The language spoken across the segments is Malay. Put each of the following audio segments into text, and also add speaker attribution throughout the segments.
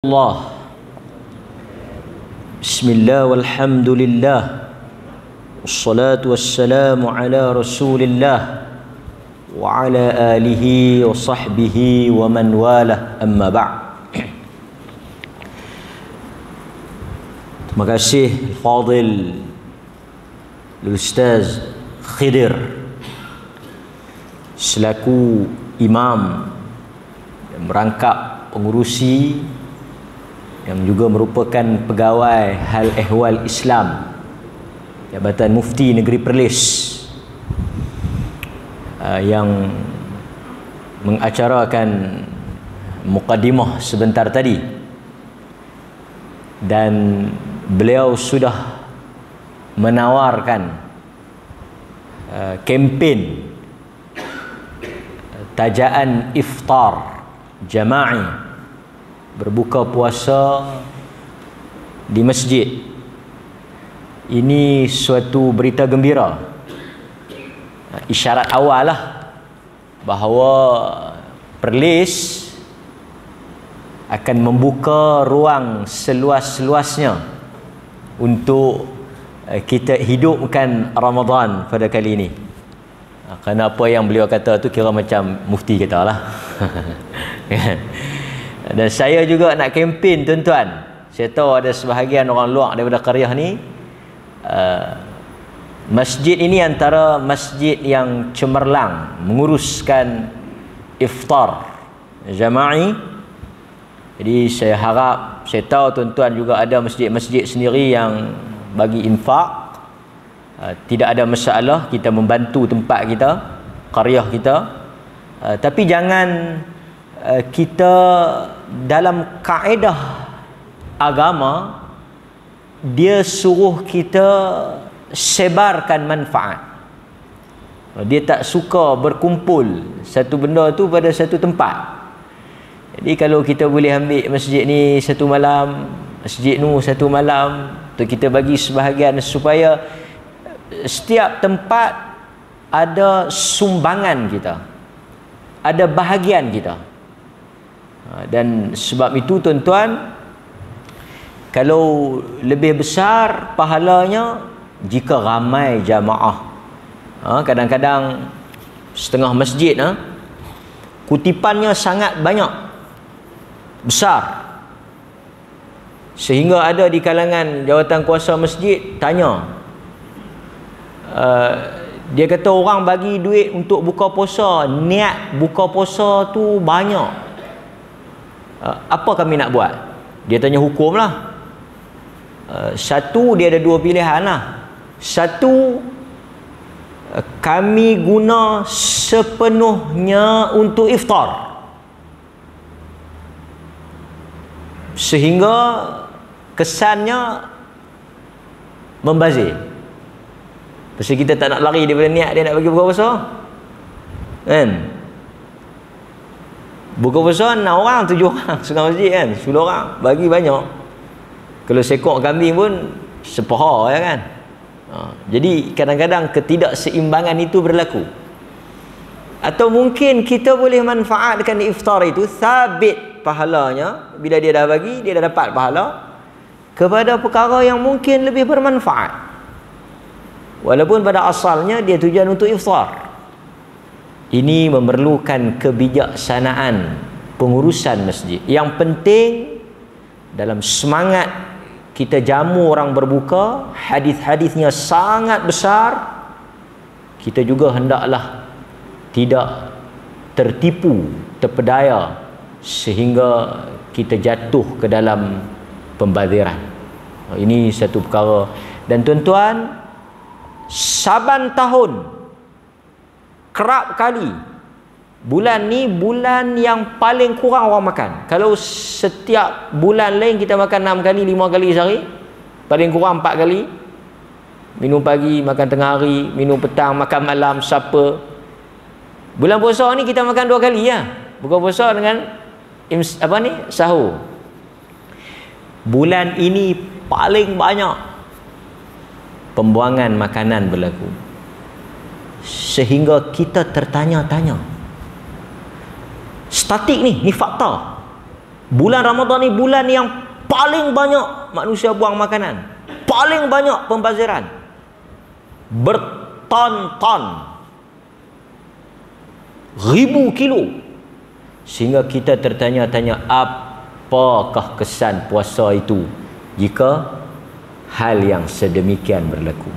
Speaker 1: Allah. Bismillah walhamdulillah. Wassalatu wassalamu ala Rasulillah wa ala alihi wa sahbihi wa man walah, amma ba'd. Terima kasih Fadil Ustaz Khidir selaku imam yang merangkap pengurusi yang juga merupakan pegawai hal ehwal Islam Jabatan Mufti Negeri Perlis yang mengacarakan mukadimah sebentar tadi, dan beliau sudah menawarkan kempen tajaan iftar jama'i, berbuka puasa di masjid. Ini suatu berita gembira, isyarat awal lah bahawa Perlis akan membuka ruang seluas-luasnya untuk kita hidupkan Ramadan pada kali ini. Kerana apa yang beliau kata tu kira macam mufti kata lah. Dan saya juga nak kempen, tuan-tuan. Saya tahu ada sebahagian orang luar daripada qaryah ni, masjid ini antara masjid yang cemerlang menguruskan iftar jama'i. Jadi saya harap, saya tahu tuan-tuan juga ada masjid-masjid sendiri yang bagi infak. Tidak ada masalah, kita membantu tempat kita, qaryah kita. Tapi jangan kita dalam kaedah agama dia suruh kita sebarkan manfaat. Dia tak suka berkumpul satu benda tu pada satu tempat. Jadi kalau kita boleh ambil masjid ni satu malam, masjid nu satu malam, tu kita bagi sebahagian supaya setiap tempat ada sumbangan kita, ada bahagian kita. Dan sebab itu tuan-tuan, kalau lebih besar pahalanya jika ramai jamaah. Kadang-kadang setengah masjid kutipannya sangat banyak, besar, sehingga ada di kalangan jawatan kuasa masjid tanya, dia kata orang bagi duit untuk buka puasa, niat buka puasa tu banyak, apa kami nak buat? Dia tanya hukum lah. Satu, dia ada dua pilihan lah. Satu, kami guna sepenuhnya untuk iftar, sehingga kesannya membazir. Pasal kita tak nak lari daripada niat dia nak bagi buka puasa, kan? Buka puasa 6 orang, 7 orang setengah masjid kan, 10 orang bagi banyak. Kalau sekok kambing pun sepaha ya kan. Jadi kadang-kadang ketidakseimbangan itu berlaku. Atau mungkin kita boleh manfaatkan iftar itu, sabit pahalanya, bila dia dah bagi, dia dah dapat pahala kepada perkara yang mungkin lebih bermanfaat, walaupun pada asalnya dia tujuan untuk iftar. Ini memerlukan kebijaksanaan pengurusan masjid. Yang penting dalam semangat kita jamu orang berbuka, hadis-hadisnya sangat besar, kita juga hendaklah tidak tertipu, terpedaya sehingga kita jatuh ke dalam pembaziran. Ini satu perkara. Dan tuan-tuan, saban tahun kerap kali bulan ni bulan yang paling kurang orang makan. Kalau setiap bulan lain kita makan 6 kali 5 kali sehari, paling kurang 4 kali. Minum pagi, makan tengah hari, minum petang, makan malam, supper. Bulan puasa ni kita makan 2 kali ya. Buka puasa dengan sahur. Bulan ini paling banyak pembuangan makanan berlaku, sehingga kita tertanya-tanya. Statik ni fakta. Bulan Ramadan ni bulan yang paling banyak manusia buang makanan, paling banyak pembaziran, berton-ton, ribu kilo, sehingga kita tertanya-tanya apakah kesan puasa itu jika hal yang sedemikian berlaku.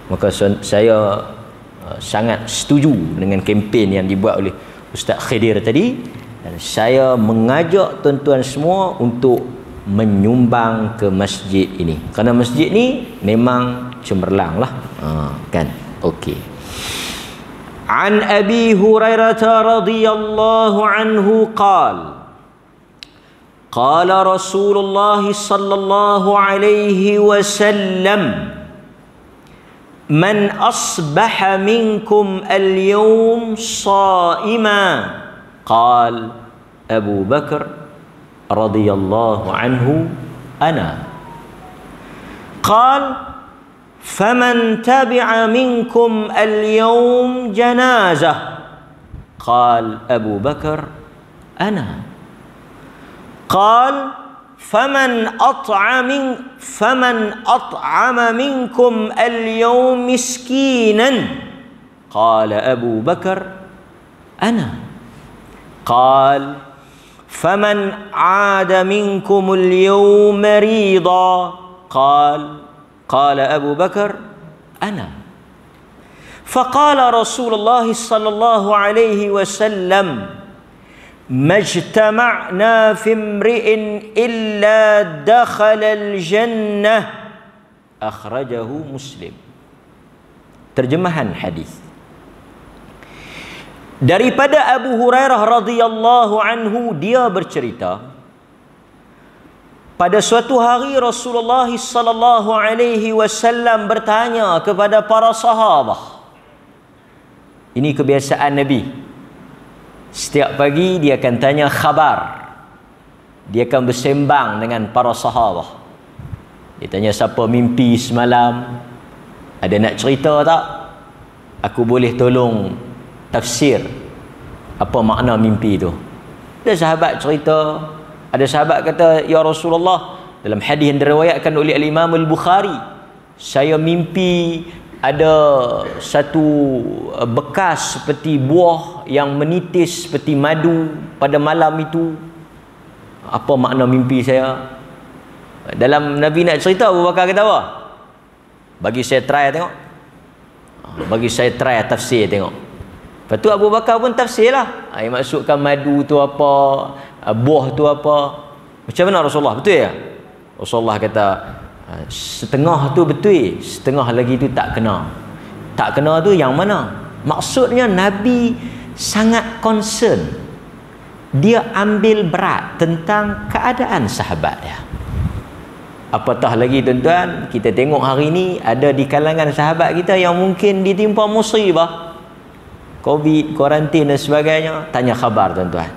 Speaker 1: Maka saya sangat setuju dengan kempen yang dibuat oleh Ustaz Khidir tadi, dan saya mengajak tuan-tuan semua untuk menyumbang ke masjid ini, kerana masjid ni memang cemerlang lah, kan. Okey. An Abi Hurairah radhiyallahu anhu qala qala Rasulullah sallallahu alaihi wasallam man asbaha minkum al-yawm sha'ima qala Abu Bakar radhiyallahu anhu ana qala فمن تبع منكم اليوم جنازة قال أبو بكر أنا قال فمن أطعم منكم اليوم مسكينا قال أبو بكر أنا قال فمن عاد منكم اليوم مريضا قال أبو بكر أنا فقال رسول الله صلى الله عليه وسلم ما اجتمعنا في امرئ إلا دخل الجنة أخرجه مسلم. Terjemahan hadis daripada Abu Hurairah radhiyallahu anhu, dia bercerita, pada suatu hari Rasulullah sallallahu alaihi wasallam bertanya kepada para sahabat. Ini kebiasaan Nabi. Setiap pagi dia akan tanya khabar. Dia akan bersembang dengan para sahabat. Dia tanya, siapa mimpi semalam? Ada nak cerita tak? Aku boleh tolong tafsir apa makna mimpi itu. Ada sahabat cerita. Ada sahabat kata, ya Rasulullah, dalam hadis yang diriwayatkan oleh Al-Imam Al-Bukhari, saya mimpi ada satu bekas seperti buah yang menitis seperti madu pada malam itu. Apa makna mimpi saya? Dalam Nabi nak cerita, Abu Bakar kata apa? Bagi saya try tengok. Bagi saya try tafsir tengok. Lepas tu Abu Bakar pun tafsir lah. Yang maksudkan madu tu apa, buah tu apa. Macam mana Rasulullah? Betul ya? Rasulullah kata setengah tu betul, setengah lagi tu tak kena. Tak kena tu yang mana? Maksudnya Nabi sangat concern. Dia ambil berat tentang keadaan sahabat dia. Apatah lagi tuan-tuan, kita tengok hari ni ada di kalangan sahabat kita yang mungkin ditimpa musibah, Covid, kuarantin dan sebagainya. Tanya khabar tuan-tuan.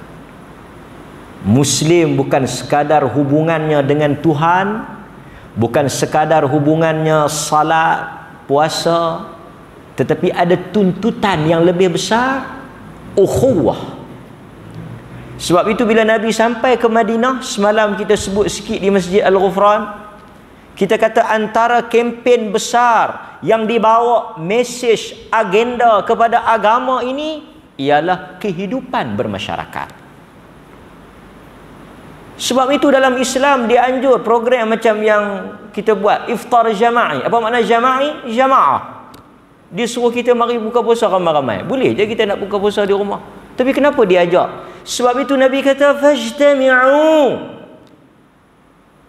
Speaker 1: Muslim bukan sekadar hubungannya dengan Tuhan, bukan sekadar hubungannya salat, puasa, tetapi ada tuntutan yang lebih besar, ukhuwah. Sebab itu bila Nabi sampai ke Madinah, semalam kita sebut sikit di Masjid Al-Ghufran, kita kata antara kempen besar yang dibawa mesej agenda kepada agama ini ialah kehidupan bermasyarakat. Sebab itu dalam Islam dianjur program macam yang kita buat, iftar jama'i. Apa makna jama'i? Jamaah. Dia suruh kita mari buka puasa ramai-ramai. Boleh je kita nak buka puasa di rumah. Tapi kenapa dia ajak? Sebab itu Nabi kata fajtami'u.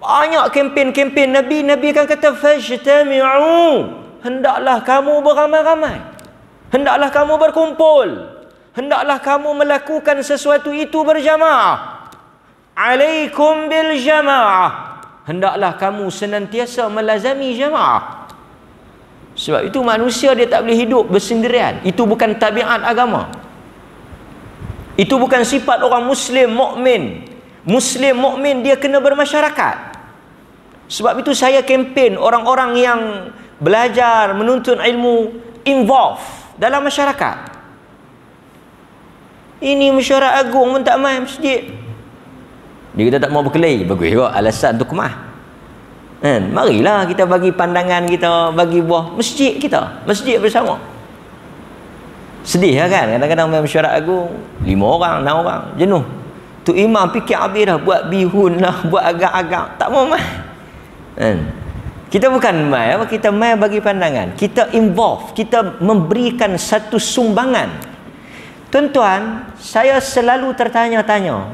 Speaker 1: Banyak kempen-kempen Nabi akan kata fajtami'u. Hendaklah kamu beramai-ramai. Hendaklah kamu berkumpul. Hendaklah kamu melakukan sesuatu itu berjamaah. Alaikum bil jamaah. Hendaklah kamu senantiasa melazami jamaah. Sebab itu manusia dia tak boleh hidup bersendirian. Itu bukan tabiat agama. Itu bukan sifat orang Muslim mukmin. Muslim mukmin dia kena bermasyarakat. Sebab itu saya kempen orang-orang yang belajar menuntut ilmu involve dalam masyarakat. Ini mesyuarat agung pun tak main masjid. Dia kata tak mau berkelahi. Bagus juga alasan tu kemah. Kan? Marilah kita bagi pandangan kita, bagi buah masjid kita, masjid bersama. Sedih lah kan, kadang-kadang main mesyuarat agung 5 orang, 6 orang, jenuh. Tu imam fikir habis dah, buat bihun lah, buat agak-agak, tak mau mai. Kan? Kita bukan mai, kita mai bagi pandangan, kita involve, kita memberikan satu sumbangan. Tuan-tuan, saya selalu tertanya-tanya,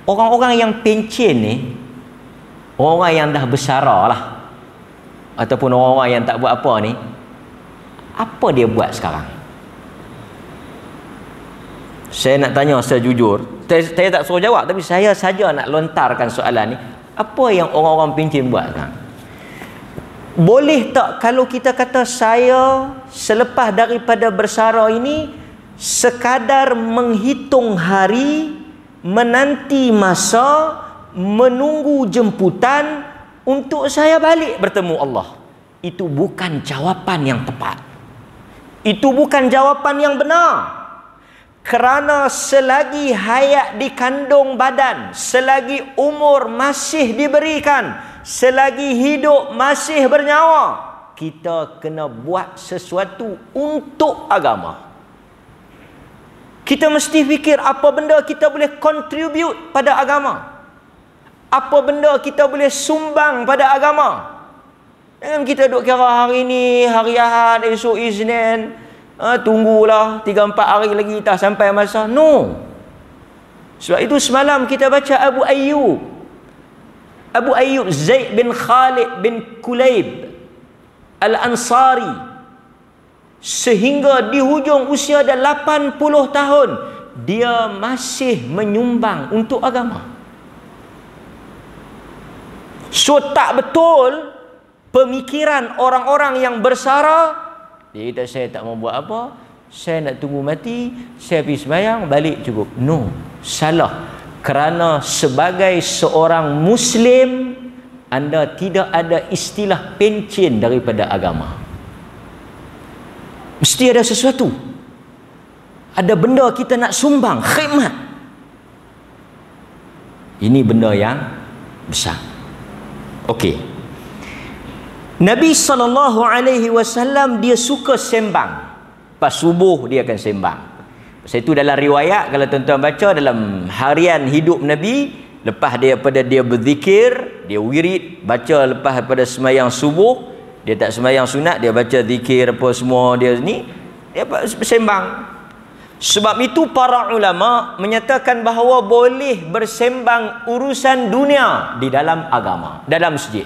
Speaker 1: orang-orang yang pencen ni, orang yang dah bersara lah, ataupun orang-orang yang tak buat apa ni, apa dia buat sekarang? Saya nak tanya secara jujur, saya tak suruh jawab, tapi saya saja nak lontarkan soalan ni. Apa yang orang-orang pencen buat sekarang? Boleh tak kalau kita kata saya selepas daripada bersara ini sekadar menghitung hari, menanti masa, menunggu jemputan untuk saya balik bertemu Allah? Itu bukan jawapan yang tepat. Itu bukan jawapan yang benar. Kerana selagi hayat di kandung badan, selagi umur masih diberikan, selagi hidup masih bernyawa, kita kena buat sesuatu untuk agama. Kita mesti fikir apa benda kita boleh contribute pada agama, apa benda kita boleh sumbang pada agama. Jangan kita duk kira hari ni hari Ahad, esok Isnin, tunggulah 3-4 hari lagi tak sampai masa. No. Sebab itu semalam kita baca Abu Ayyub Zaid bin Khalid bin Kulayb Al-Ansari, sehingga di hujung usia dah 80 tahun dia masih menyumbang untuk agama. So tak betul pemikiran orang-orang yang bersara. Dia kata saya tak mau buat apa, saya nak tunggu mati, saya pergi sembahyang, balik cukup. No, salah. Kerana sebagai seorang Muslim, anda tidak ada istilah pencen daripada agama. Mesti ada sesuatu. Ada benda kita nak sumbang, khidmat. Ini benda yang besar. Okey. Nabi SAW dia suka sembang. Pas subuh dia akan sembang. Pasal itu dalam riwayat, kalau tuan-tuan baca dalam harian hidup Nabi, lepas daripada dia berzikir, dia wirid, baca lepas daripada sembahyang subuh, dia tak sembahyang sunat, dia baca zikir apa semua dia ni, dia bersembang. Sebab itu para ulama menyatakan bahawa boleh bersembang urusan dunia di dalam agama, dalam masjid.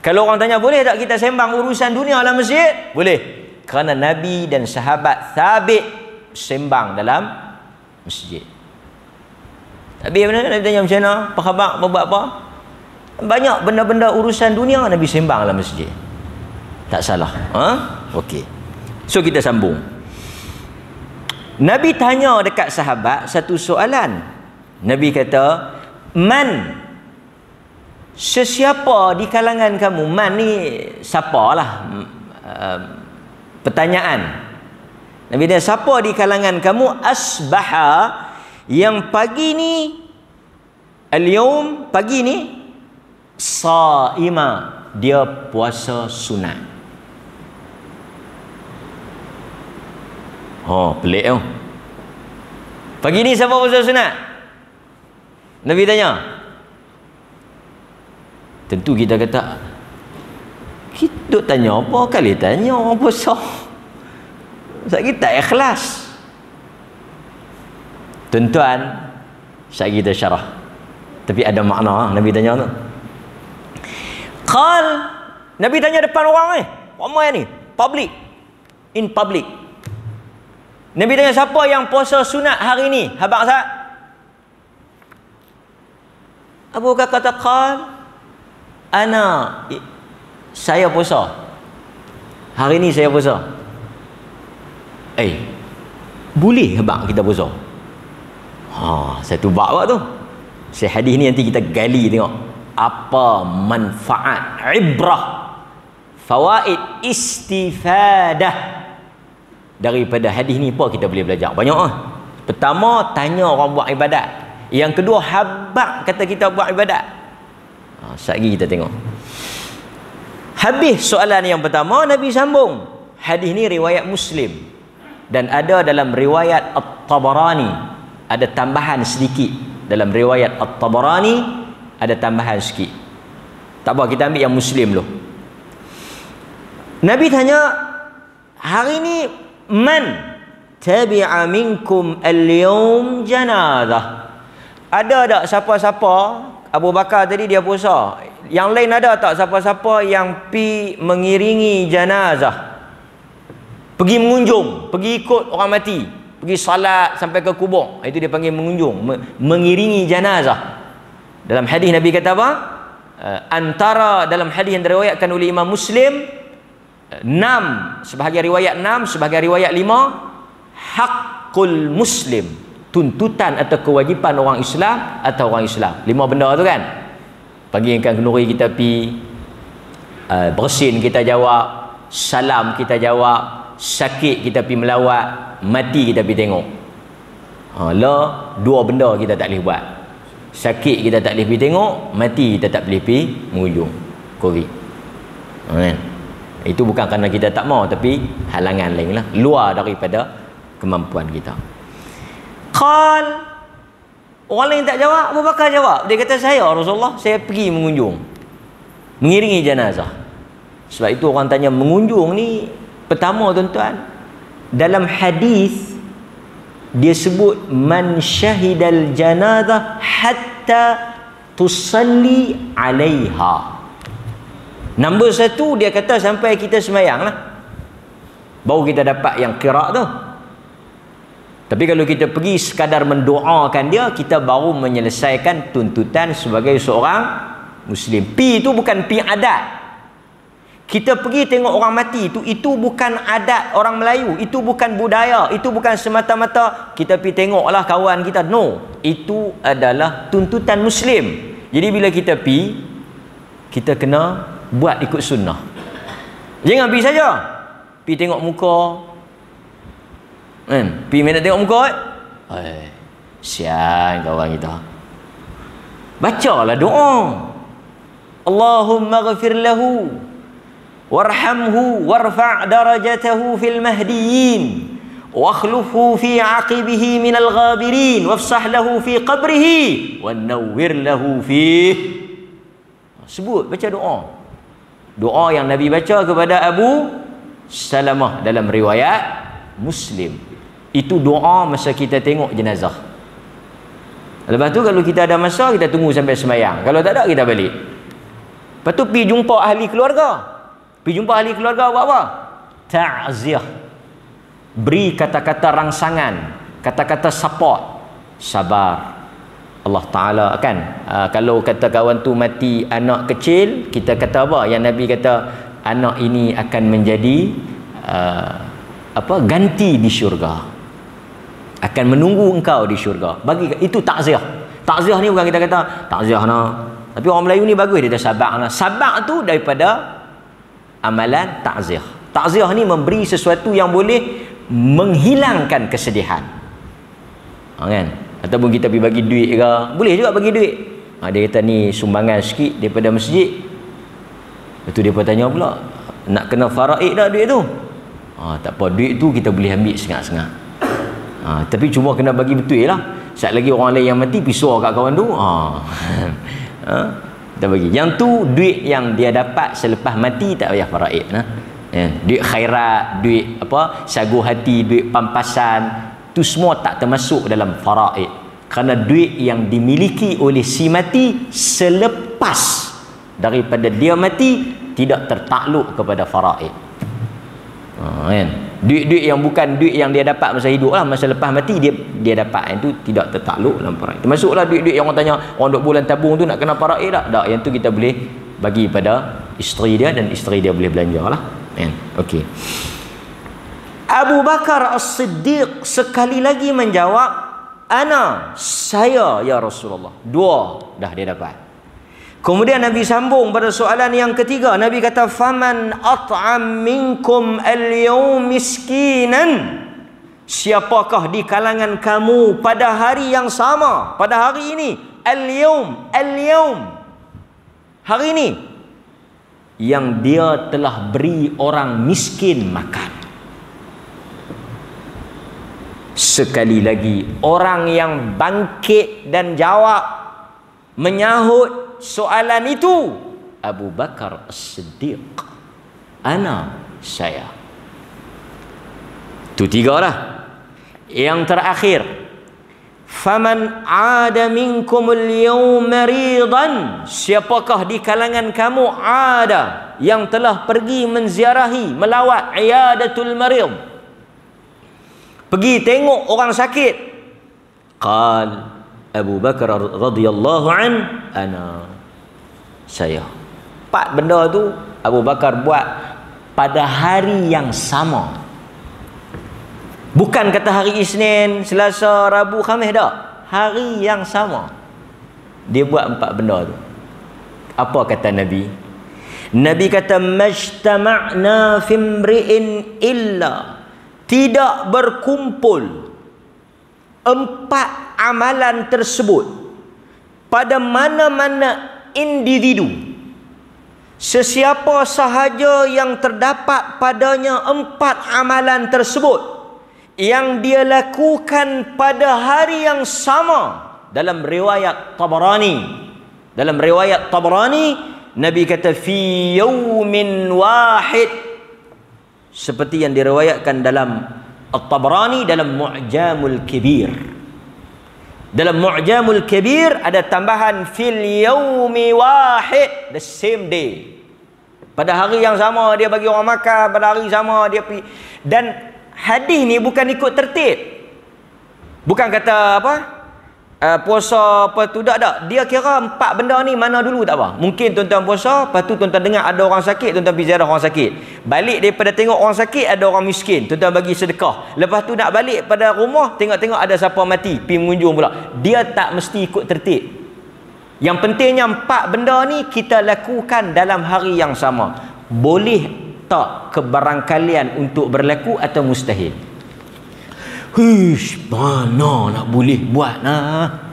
Speaker 1: Kalau orang tanya boleh tak kita sembang urusan dunia dalam masjid? Boleh. Kerana Nabi dan sahabat Thabit sembang dalam masjid. Tapi mana Nabi tanya macam mana? Apa khabar? Apa buat apa? Banyak benda-benda urusan dunia Nabi sembang dalam masjid. Tak salah. Okey. So kita sambung. Nabi tanya dekat sahabat satu soalan. Nabi kata, "Man, sesiapa di kalangan kamu?" Man ni siapalah, pertanyaan. Nabi tanya, siapa di kalangan kamu asbaha, yang pagi ni, al-yawm, pagi ni, saima, dia puasa sunat. Oh, pelik tu. Pagi ni siapa puasa sunat? Nabi tanya. Tentu kita kata, kita tanya apa kali tanya orang puasa. Sebab kita ikhlas. Tuan-tuan, saya kita syarah. Tapi ada makna Nabi tanya tu. Qal, Nabi tanya depan orang ni. Ramai ni, public. In public. Nabi tanya, siapa yang puasa sunat hari ni? Habaq Sa'ad. Abu Bakar kata, qal, saya puasa. Hari ni saya puasa. Boleh habaq kita puasa? Satu bab tu. Hadis ni nanti kita gali tengok apa manfaat, ibrah, fawaid, istifadah daripada hadis ni. Apa kita boleh belajar? Banyak. Pertama, tanya orang buat ibadat. Yang kedua, habaq kata kita buat ibadat. Sekejap lagi kita tengok. Habis soalan yang pertama, Nabi sambung. Hadis ni riwayat Muslim dan ada dalam riwayat At-Tabarani, ada tambahan sedikit. Dalam riwayat At-Tabarani ada tambahan sikit. Tak apa, kita ambil yang Muslim dulu. Nabi tanya, hari ni man tabi'a minkum al-yawm janazah? Ada tak siapa-siapa? Abu Bakar tadi dia puasa. Yang lain ada tak siapa-siapa yang pi mengiringi jenazah? Pergi mengunjung, pergi ikut orang mati, pergi salat sampai ke kubur. Itu dia panggil mengunjung, mengiringi jenazah. Dalam hadis Nabi kata apa? Antara dalam hadis yang diriwayatkan oleh Imam Muslim, 6, sebahagian riwayat 6, sebahagian riwayat 5, haqqul muslim, tuntutan atau kewajipan orang Islam atau orang Islam. 5 benda tu kan. Panggilkan kenduri kita pi, bersin kita jawab, salam kita jawab, sakit kita pi melawat, mati kita pi tengok. Lah 2 benda kita tak boleh buat. Sakit kita tak boleh pi tengok, mati kita tak boleh pi mengunjung. Korek. Kan? Itu bukan kerana kita tak mau, tapi halangan lain lah, luar daripada kemampuan kita. Qal, orang lain tak jawab, Abu Bakar jawab. Dia kata, saya Rasulullah, saya pergi mengunjung, mengiringi jenazah. Sebab itu orang tanya mengunjung ni, pertama tuan-tuan, dalam hadis dia sebut man syahidal janazah hatta tusalli alaiha. Nombor 1 dia kata sampai kita sembahyang lah, baru kita dapat yang qira' tu. Tapi kalau kita pergi sekadar mendoakan dia, kita baru menyelesaikan tuntutan sebagai seorang Muslim. Pi itu bukan pi adat. Kita pergi tengok orang mati, itu bukan adat orang Melayu, itu bukan budaya, itu bukan semata-mata kita pergi tengoklah kawan kita. No, itu adalah tuntutan Muslim. Jadi bila kita pergi, kita kena buat ikut sunnah. Jangan pergi saja, pergi tengok muka, pergi nak tengok muka, sian kawan kita. Bacalah doa, Allahumma ghafir lahu warhamhu warfa' darajatahu fil mahdiyin wakhlufhu fi aqibihi minal ghabirin wafsah lahu fi qabrihi wa nawwir lahu fih. Sebut, baca doa. Doa yang Nabi baca kepada Abu Salamah dalam riwayat Muslim. Itu doa masa kita tengok jenazah. Lepas tu kalau kita ada masa, kita tunggu sampai sembahyang. Kalau tak ada, kita balik. Lepas tu pergi jumpa ahli keluarga. Pergi jumpa ahli keluarga buat apa? Ta'ziah. Beri kata-kata rangsangan, kata-kata support. Sabar. Allah Ta'ala kan, kalau kata kawan tu mati anak kecil, kita kata apa? Yang Nabi kata, anak ini akan menjadi ganti di syurga, akan menunggu engkau di syurga. Bagi itu takziah. Takziah ni bukan kita kata takziah nah. Tapi orang Melayu ni bagus, dia kata sabak nah. Sabak tu daripada amalan takziah. Takziah ni memberi sesuatu yang boleh menghilangkan kesedihan. Kan? Ataupun kita pergi bagi duit ke, boleh juga bagi duit. Dia kata ni sumbangan sikit daripada masjid. Lepas tu dia pun tanya pula, nak kena faraid dah duit tu? Tak apa, duit tu kita boleh ambil sengat-sengat. Tapi cuma kena bagi betul lah. Sekejap lagi orang lain yang mati pisau kat kawan tu. Kita bagi. Yang tu duit yang dia dapat selepas mati tak payah faraid. Duit khairat, duit sagu hati, duit pampasan, itu semua tak termasuk dalam faraid. Kerana duit yang dimiliki oleh si mati selepas daripada dia mati tidak tertakluk kepada faraid. Kan? Duit-duit yang bukan duit yang dia dapat masa hidup lah, masa lepas mati dia dapat, itu tidak tertakluk dalam faraid. Termasuklah duit-duit yang orang tanya, orang duk bulan tabung tu nak kena faraid tak? Tak, yang tu kita boleh bagi pada isteri dia dan isteri dia boleh belanja lah. Okey. Abu Bakar As-Siddiq sekali lagi menjawab, saya ya Rasulullah. 2 dah dia dapat. Kemudian Nabi sambung pada soalan yang ketiga. Nabi kata, faman at'am minkum al-yawm miskinan siapakah di kalangan kamu pada hari yang sama, pada hari ini, al-yawm, hari ini, yang dia telah beri orang miskin makan. Sekali lagi, orang yang bangkit dan jawab, menyahut soalan itu, Abu Bakar As-Siddiq. Saya. Itu 3 lah. Yang terakhir, faman ada minkumul yawma maridan, siapakah di kalangan kamu ada yang telah pergi menziarahi, melawat iyadatul marid, pergi tengok orang sakit. Qal Abu Bakar radhiyallahu an, saya. 4 benda tu Abu Bakar buat pada hari yang sama. Bukan kata hari Isnin, Selasa, Rabu, Khamis, tak. Hari yang sama. Dia buat 4 benda tu. Apa kata Nabi? Nabi kata, majtama'na fimri'in illa, tidak berkumpul 4 amalan tersebut pada mana-mana individu, sesiapa sahaja yang terdapat padanya 4 amalan tersebut yang dia lakukan pada hari yang sama. Dalam riwayat Tabarani, Nabi kata fi yawmin wahid, seperti yang diriwayatkan dalam At-Tabarani dalam Mu'jamul Kabir. Dalam Mu'jamul Kabir ada tambahan fil yawmi wahid, the same day. Pada hari yang sama dia bagi orang makan, pada hari sama dia pergi. Dan hadis ni bukan ikut tertib. Bukan kata apa? Puasa apa tu, tak. Dia kira 4 benda ni mana dulu tak apa. Mungkin tuan-tuan puasa, lepas tu tuan-tuan dengar ada orang sakit, tuan-tuan pergi ziarah orang sakit. Balik daripada tengok orang sakit ada orang miskin, tuan-tuan bagi sedekah. Lepas tu nak balik pada rumah, tengok-tengok ada siapa mati, pergi mengunjung pula. Dia tak mesti ikut tertib. Yang pentingnya 4 benda ni kita lakukan dalam hari yang sama. Boleh tak kebarangkalian untuk berlaku atau mustahil? Mana nak boleh buat nah?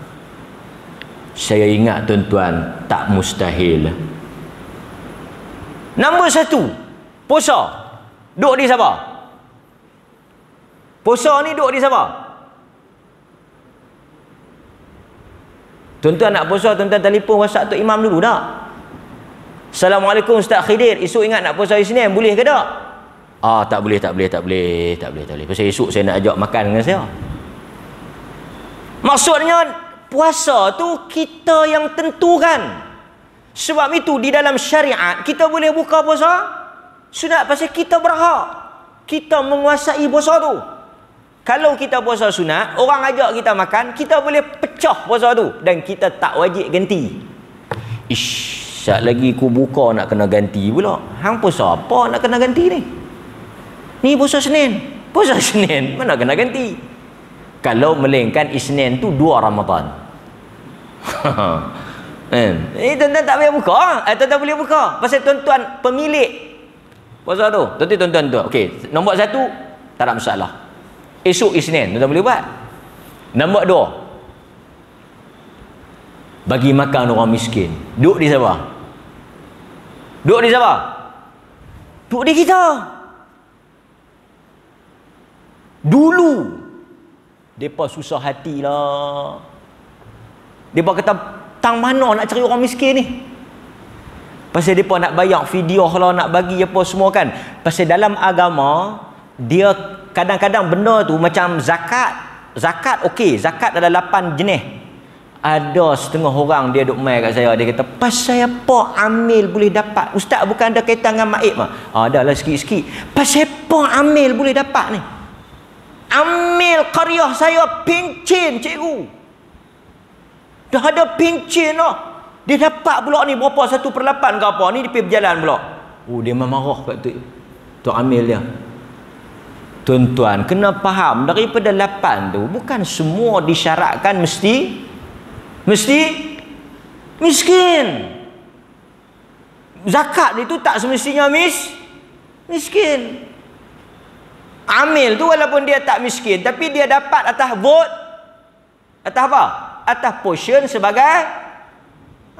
Speaker 1: Saya ingat tuan-tuan, tak mustahil. Nombor 1, puasa. Duk di Sabah. Puasa ni duk di Sabah. Tuan-tuan nak puasa, tuan-tuan telefon WhatsApp Tok Imam dulu tak? Assalamualaikum Ustaz Khidir, esok ingat nak puasa Isnin, boleh ke tak? Tak boleh. Pasal esok saya nak ajak makan dengan saya. Maksudnya puasa tu kita yang tentukan. Sebab itu di dalam syariat kita boleh buka puasa sunat pasal kita berhak. Kita menguasai puasa tu. Kalau kita puasa sunat, orang ajak kita makan, kita boleh pecah puasa tu dan kita tak wajib ganti. Sekejap lagi aku buka nak kena ganti pula. Hang puasa apa nak kena ganti ni? Ni puasa Senin. Puasa Senin mana kena ganti? Kalau melainkan Isnin tu 2 Ramadan. Tuan-tuan tak boleh buka. Tuan-tuan boleh buka. Pasal tuan-tuan pemilik puasa tu. Tuan-tuan tu. Okey, nombor 1 tak ada masalah. Esok Isnin tuan-tuan boleh buat. Nombor 2, bagi makan orang miskin. Duduk di Sabah. Duduk di Sabah. Duduk di kita. Dulu depa susah hatilah. Depa kata tang mana nak cari orang miskin ni? Pasal depa nak bayar fidyah lah, nak bagi apa semua kan. Pasal dalam agama dia kadang-kadang benda tu macam zakat. Zakat okey, zakat ada 8 jenis. Ada setengah orang dia duk mai kat saya, dia kata pasal apa amil boleh dapat? Ustaz bukan ada kaitan dengan maib mah. Ada lah sikit-sikit. Pasal apa amil boleh dapat ni? Amil qaryah saya pencin cikgu. Dah ada pencin lah. Dia dapat pula ni berapa 1/8 ke apa. Ni dia pergi berjalan pula. Dia marah kat tu amil dia. Tuan-tuan kena faham, daripada 8 tu bukan semua disyaratkan mesti miskin. Zakat itu tak semestinya miskin. Amil tu walaupun dia tak miskin, tapi dia dapat atas vote, atas apa? Atas portion sebagai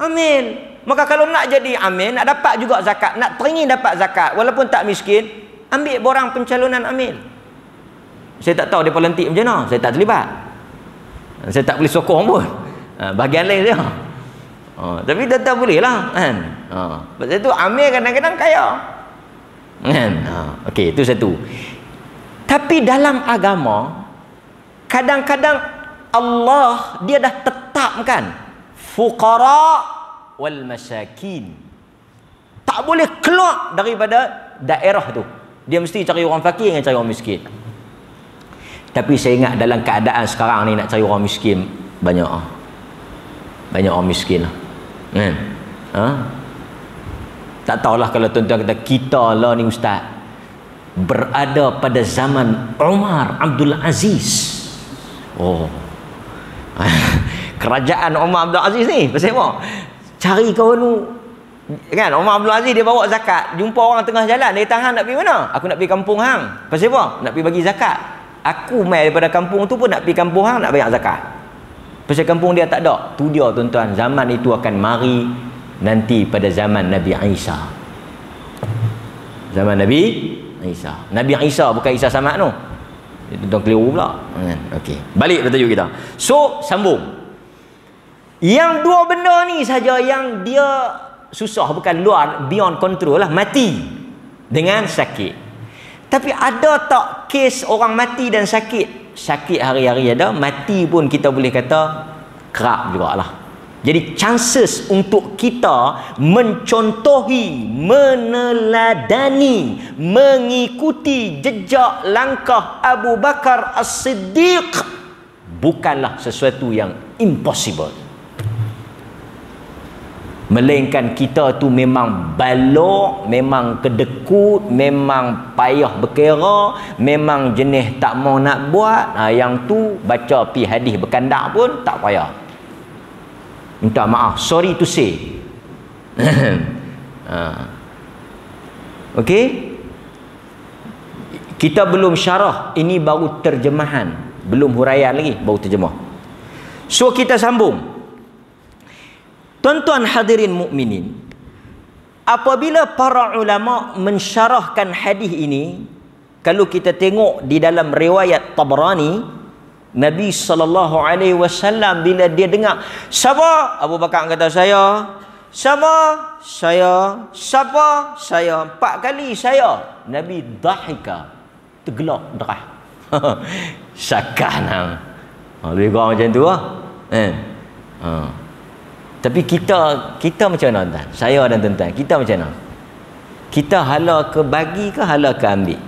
Speaker 1: amil. Maka kalau nak jadi amil, nak dapat juga zakat, nak teringin dapat zakat walaupun tak miskin, ambil borang pencalonan amil. Saya tak tahu dia politik macam mana, saya tak terlibat, saya tak boleh sokong pun, bahagian lain dia. Tapi tetap boleh lah kan. Sebab itu amil kadang-kadang kaya kan. Okey, itu satu. Tapi dalam agama kadang-kadang Allah dia dah tetapkan fuqara wal masakin, tak boleh keluar daripada daerah tu, dia mesti cari orang fakir dengan cari orang miskin. Tapi saya ingat dalam keadaan sekarang ni nak cari orang miskin banyak orang miskin lah kan. Tak tahulah kalau tuan-tuan kata kita lah ni ustaz berada pada zaman Umar Abdul Aziz. Kerajaan Umar Abdul Aziz ni pasal apa? Cari kawan tu kan. Umar Abdul Aziz dia bawa zakat, jumpa orang tengah jalan, dia tahan nak pergi mana? Aku nak pergi kampung hang. Pasal apa? Nak pergi bagi zakat. Aku mai daripada kampung tu pun nak pergi kampung hang nak bayar zakat. Pasal kampung dia tak ada. Tu dia tuan-tuan, zaman itu akan mari nanti pada zaman Nabi Isa. Zaman Nabi Isa. Nabi Isa bukan Isa Samad tu. Itu tuan keliru pula. Okey. Balik pada tajuk kita. So, sambung. Yang dua benda ni saja yang dia susah, bukan luar, beyond control lah. Mati dengan sakit. Tapi ada tak kes orang mati dan sakit? Sakit hari-hari ada, mati pun kita boleh kata kerap jugalah. Jadi chances untuk kita mencontohi, meneladani, mengikuti jejak langkah Abu Bakar As-Siddiq bukanlah sesuatu yang impossible. Melainkan kita tu memang balok, memang kedekut, memang payah berkira, memang jenis tak mau nak buat. Yang tu baca pi hadis berkandak pun tak payah. Minta maaf, sorry to say. Okey. Kita belum syarah, ini baru terjemahan, belum huraian lagi, baru terjemah. So kita sambung. Tuan-tuan hadirin mukminin, apabila para ulama mensyarahkan hadis ini, kalau kita tengok di dalam riwayat Tabrani, Nabi SAW bila dia dengar, siapa? Abu Bakar kata saya. Siapa? Saya. Siapa? Saya. 4 kali saya. Nabi dahika, tergelak derah. Syakah nang. Lebih kurang macam tu lah. Tapi kita macam mana tuan? Saya dan tuan-tuan, kita macam mana? Kita hala ke bagi ke hala ke ambil?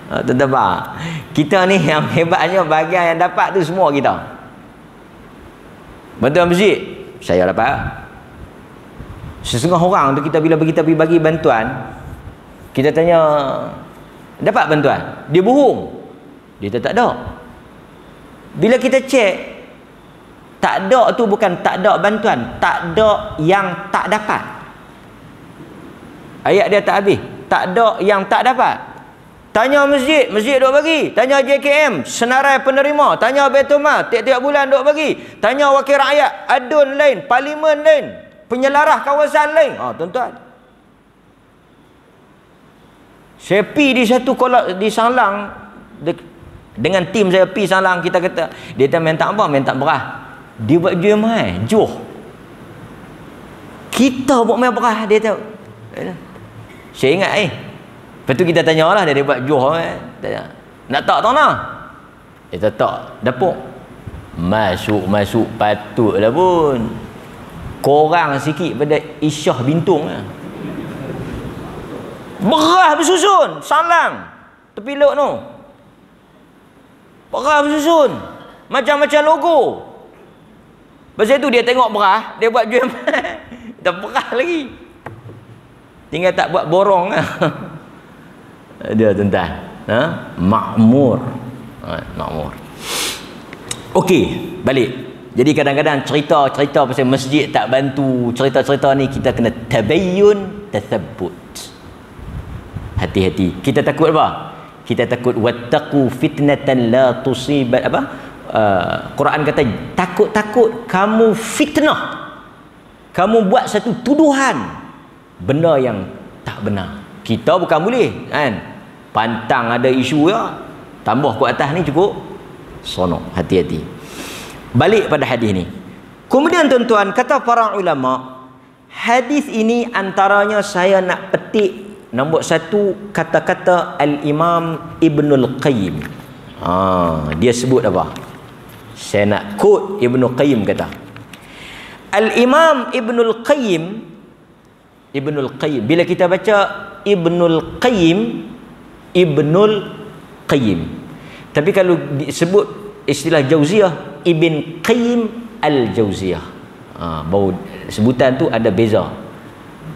Speaker 1: Tuan-tuan faham? Kita ni yang hebatnya bagian yang dapat tu semua kita. Bantuan masjid, saya dapat. Setengah orang tu kita bila kita pergi bagi bantuan, kita tanya, dapat bantuan? Dia bohong. Dia tak ada. Bila kita cek, tak ada tu bukan tak ada bantuan, tak ada yang tak dapat. Ayat dia tak habis. Tak ada yang tak dapat. Tanya masjid, masjid duk bagi. Tanya JKM, senarai penerima. Tanya Baitul Mal, tiap-tiap bulan duk bagi. Tanya wakil rakyat, adun lain, parlimen lain, penyelarah kawasan lain. Tuan-tuan, saya pergi di satu kolak di Sanglang dengan tim saya pergi Sanglang, kita kata, dia tak minta apa, minta beras. Dia buat jual mahal, joh. Kita buat mahal beras, dia tahu. Saya ingat lepas tu kita tanya lah, dia buat joh. Nak tak nak? Dia tak, dapur. Masuk patutlah pun. Korang sikit pada Isyah Bintung. Beras bersusun, Sanglang, tepi laut tu. Beras bersusun, macam-macam logo. Pasal tu dia tengok beras, dia buat jual tak beras lagi. Tinggal tak buat borong lah. Dia tuan-tuan, makmur. Makmur. Okey, balik. Jadi kadang-kadang cerita-cerita pasal masjid tak bantu, cerita-cerita ni kita kena tabayyun, tathabbut. Hati-hati. Kita takut apa? Kita takut wattaqu fitnatan la tusibat apa? Quran kata takut kamu fitnah. Kamu buat satu tuduhan benda yang tak benar. Kita bukan boleh kan? Pantang ada isu ya, tambah ke atas ni cukup sonok. Hati-hati. Balik pada hadis ni. Kemudian tuan-tuan, kata para ulama, hadis ini antaranya saya nak petik nombor satu kata-kata Al-Imam Ibnul Qayyim. Dia sebut apa? Saya nak quote Ibnul Qayyim kata. Al-Imam Ibnul Qayyim, bila kita baca Ibnul Qayyim, tapi kalau disebut istilah Jauziyah, Ibn Qayyim Al-Jauziyah, baru sebutan tu ada beza.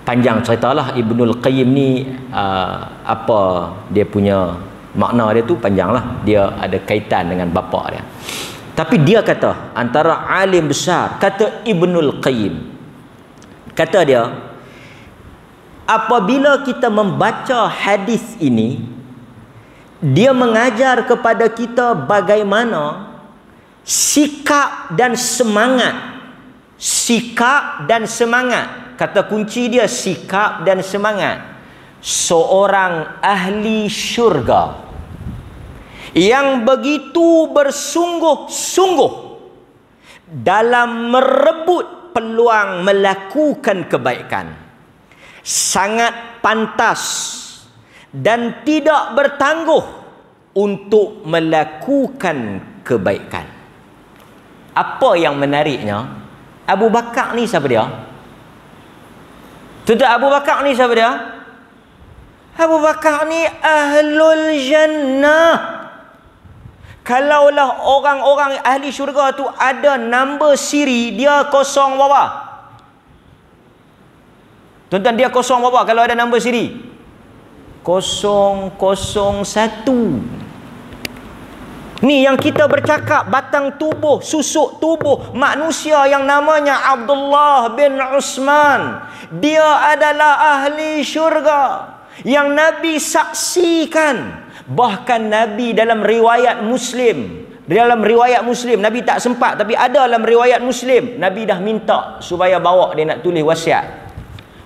Speaker 1: Panjang ceritalah Ibnul Qayyim ni, apa dia punya makna dia tu panjang lah, dia ada kaitan dengan bapa dia. Tapi dia kata, antara alim besar, kata Ibnul Qayyim, kata dia, apabila kita membaca hadis ini, dia mengajar kepada kita bagaimana sikap dan semangat, kata kunci dia sikap dan semangat seorang ahli syurga yang begitu bersungguh-sungguh dalam merebut peluang melakukan kebaikan, sangat pantas dan tidak bertangguh untuk melakukan kebaikan. Apa yang menariknya, Abu Bakar ni siapa dia? Tuan-tuan, Abu Bakar ni siapa dia? Abu Bakar ni ahlul jannah. Kalaulah orang-orang ahli syurga tu ada nombor siri, dia kosong berapa? Tuan-tuan, dia kosong berapa kalau ada nombor siri? 001. Ni yang kita bercakap, batang tubuh, susuk tubuh manusia yang namanya Abdullah bin Usman. Dia adalah ahli syurga yang Nabi saksikan. Bahkan Nabi dalam riwayat Muslim, Nabi tak sempat, tapi ada dalam riwayat Muslim, Nabi dah minta supaya bawa dia nak tulis wasiat.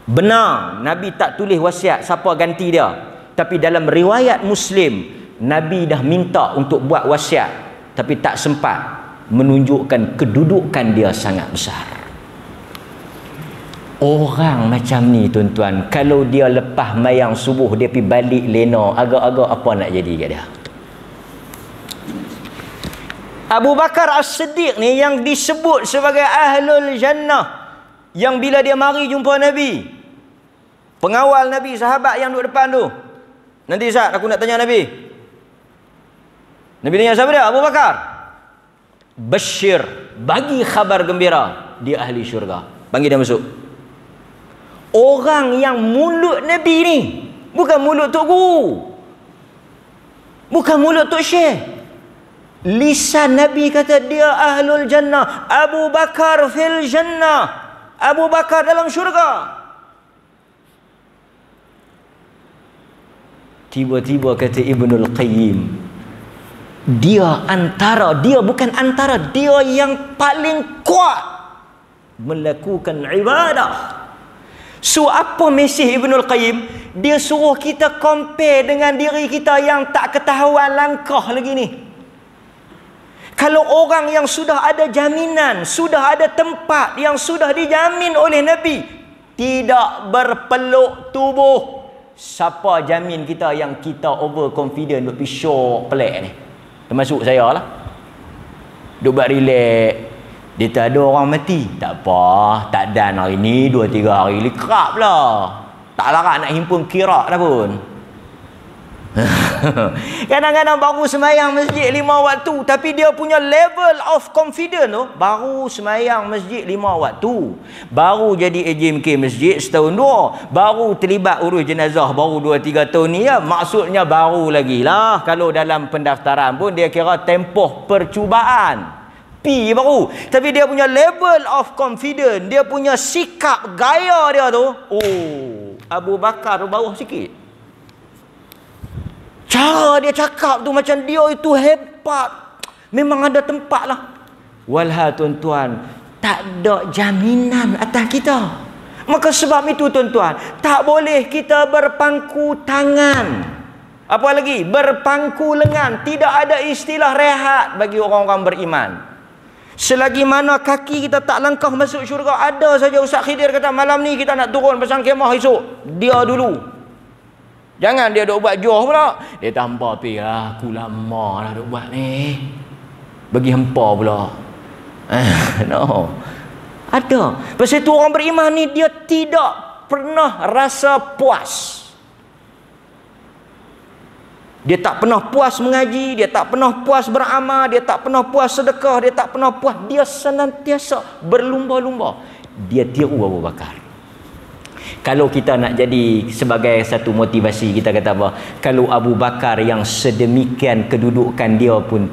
Speaker 1: Benar, Nabi tak tulis wasiat, siapa ganti dia. Tapi dalam riwayat Muslim, Nabi dah minta untuk buat wasiat, tapi tak sempat, menunjukkan kedudukan dia sangat besar. Orang macam ni tuan-tuan, kalau dia lepas mayang subuh dia pergi balik lena, agak-agak apa nak jadi kat dia? Abu Bakar As-Siddiq ni yang disebut sebagai ahlul jannah, yang bila dia mari jumpa Nabi, pengawal Nabi, sahabat yang duduk depan tu, nanti Ustaz aku nak tanya Nabi. Nabi tanya siapa dia? Abu Bakar. Bashir, bagi khabar gembira, dia ahli syurga, panggil dia masuk. Orang yang mulut Nabi ni, bukan mulut Tok Guru, bukan mulut Tok Syekh, lisan Nabi kata dia ahlul jannah. Abu Bakar fil jannah, Abu Bakar dalam syurga. Tiba-tiba kata Ibnul Qayyim, dia bukan antara, dia yang paling kuat melakukan ibadah. So apa mesej Ibnul Qayyim? Dia suruh kita compare dengan diri kita yang tak ketahuan langkah lagi ni. Kalau orang yang sudah ada jaminan, sudah ada tempat yang sudah dijamin oleh Nabi, tidak berpeluk tubuh, siapa jamin kita yang kita overconfident duk pergi syok pelik ni? Termasuk saya lah. Duk buat relax, dia tak ada orang mati, tak apa, tak dan hari ni 2-3 hari ni kerap lah, tak larat nak himpun kirak dah pun. Kadang-kadang baru semayang masjid 5 waktu, tapi dia punya level of confidence tu, baru semayang masjid 5 waktu, baru jadi AJMK masjid setahun 2, baru terlibat urus jenazah baru 2-3 tahun ni ya. Maksudnya baru lagi lah, kalau dalam pendaftaran pun dia kira tempoh percubaan baru. Tapi dia punya level of confidence, dia punya sikap gaya dia tu, oh, Abu Bakar tu bawah sikit. Cara dia cakap tu macam dia itu hebat. Memang ada tempat lah. Walha tuan-tuan, tak ada jaminan atas kita. Maka sebab itu tuan-tuan, tak boleh kita berpangku tangan. Apa lagi? Berpangku lengan. Tidak ada istilah rehat bagi orang-orang beriman. Selagi mana kaki kita tak langkah masuk syurga, ada saja Ustaz Khidir kata malam ni kita nak turun pasang kemah esok. Dia dulu. Jangan dia duk buat joh pula. Dia tambah pi lah, aku lama lah duk buat ni. Bagi hampa pula. No. Ada. Pasal itu orang beriman ni dia tidak pernah rasa puas. Dia tak pernah puas mengaji, dia tak pernah puas beramal, dia tak pernah puas sedekah, dia tak pernah puas. Dia senantiasa berlumba-lumba. Dia tiru Abu Bakar. Kalau kita nak jadi sebagai satu motivasi, kita kata apa? Kalau Abu Bakar yang sedemikian kedudukan dia pun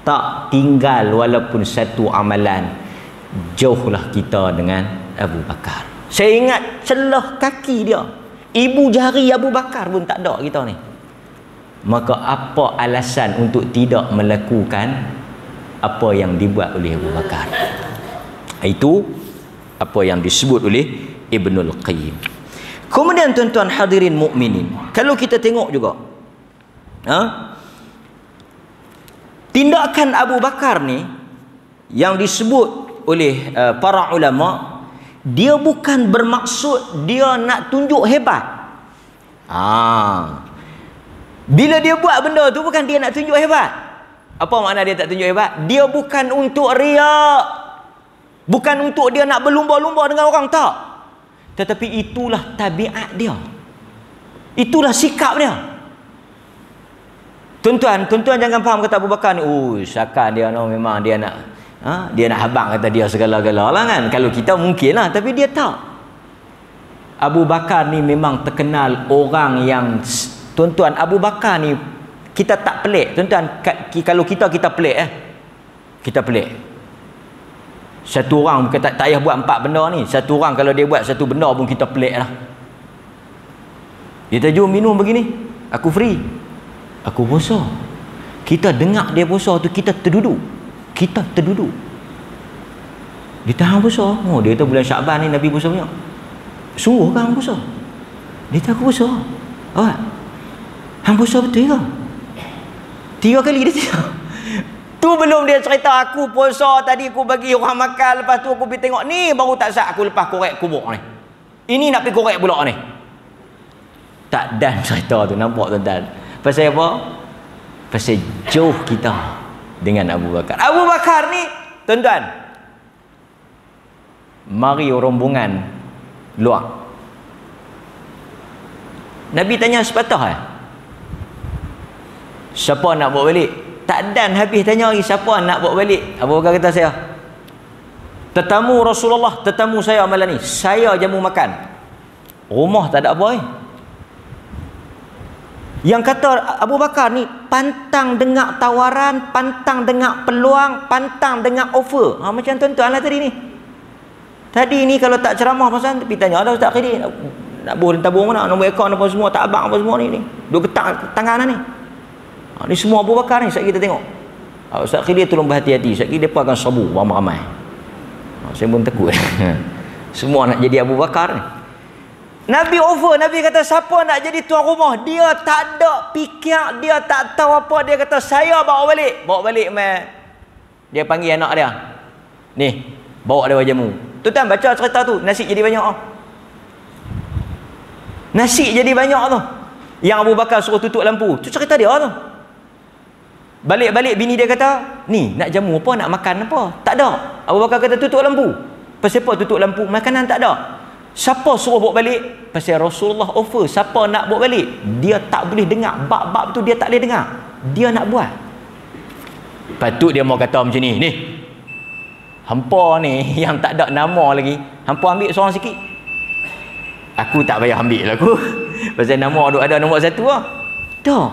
Speaker 1: tak tinggal walaupun satu amalan, jauhlah kita dengan Abu Bakar. Saya ingat celah kaki dia, ibu jari Abu Bakar pun tak ada kita ni. Maka apa alasan untuk tidak melakukan apa yang dibuat oleh Abu Bakar? Itu apa yang disebut oleh Ibnul Qayyim. Kemudian tuan-tuan hadirin mukminin, kalau kita tengok juga tindakan Abu Bakar ni yang disebut oleh para ulama, dia bukan bermaksud dia nak tunjuk hebat. Bila dia buat benda tu bukan dia nak tunjuk hebat. Apa makna dia tak tunjuk hebat? Dia bukan untuk riak, bukan untuk dia nak berlumba-lumba dengan orang, tak. Tetapi itulah tabiat dia, itulah sikap dia. Tuan-tuan jangan faham kata Abu Bakar ni, sakan dia no, memang dia nak dia nak habang kata dia segala-gala lah kan. Kalau kita mungkin lah, tapi dia tak. Abu Bakar ni memang terkenal orang yang, tuan-tuan, Abu Bakar ni kita tak pelik. Tuan-tuan, kalau kita pelik kita pelik. Satu orang bukan tak payah buat 4 benda ni. Satu orang kalau dia buat satu benda pun kita pelik lah. Dia jom minum begini, aku free, aku puasa. Kita dengar dia puasa tu, kita terduduk. Dia tahan puasa. Dia kata bulan Syaban ni Nabi puasa banyak. Sungguh kan puasa? Dia kata aku puasa. Awak hang puasa betul ke? 3 kali dia tengok. Tu belum dia cerita aku puasa tadi, aku bagi orang makan, lepas tu aku pergi tengok ni baru tak sah, aku lepas korek kubur ni. Ini nak pergi korek pula ni. Tak dan cerita tu, nampak tuan-tuan. Pasal apa? Pasal jauh kita dengan Abu Bakar. Abu Bakar ni, tuan-tuan, mari rombongan luar. Nabi tanya sepatah siapa nak bawa balik? Tak dan habis tanya lagi, siapa nak bawa balik? Abu Bakar kata saya. Tetamu Rasulullah, tetamu saya malam ni. Saya jamu makan. Rumah tak ada apa Yang kata Abu Bakar ni pantang dengar tawaran, pantang dengar peluang, pantang dengar offer. Macam tuan-tuan lah tadi ni. Tadi ni kalau tak ceramah pasal tapi tanya ada Ustaz Khidir nak boleh tabung mana, nombor akaun apa semua, tak abang apa semua ni. Dua ketak tangan ni. Ni semua Abu Bakar ni, sekali kita tengok. Ustaz Khidir tolong berhati-hati, sekali depa akan sabu ramai-ramai. Saya pun takut. Semua nak jadi Abu Bakar ni. Nabi offer, Nabi kata siapa nak jadi tuan rumah? Dia tak ada fikir, dia tak tahu apa. Dia kata saya bawa balik dia panggil anak dia. Ni, bawa dia jamu. Tuan-tuan baca cerita tu, nasi jadi banyak. Nasi jadi banyak tu. Yang Abu Bakar suruh tutup lampu. Tu cerita dia tu. Balik-balik bini dia kata, ni nak jamu apa, nak makan apa? Tak ada. Abu Bakar kata tutup lampu. Pasal apa tutup lampu? Makanan tak ada. Siapa suruh bawa balik? Pasal Rasulullah offer, siapa nak bawa balik? Dia tak boleh dengar. Bab-bab tu dia tak boleh dengar. Dia nak buat. Patut dia mau kata macam ni. Ni, hampa ni yang tak ada nama lagi, hampa ambil seorang sikit. Aku tak payah ambil lah aku. Pasal nama ada nombor 1 lah. Dah.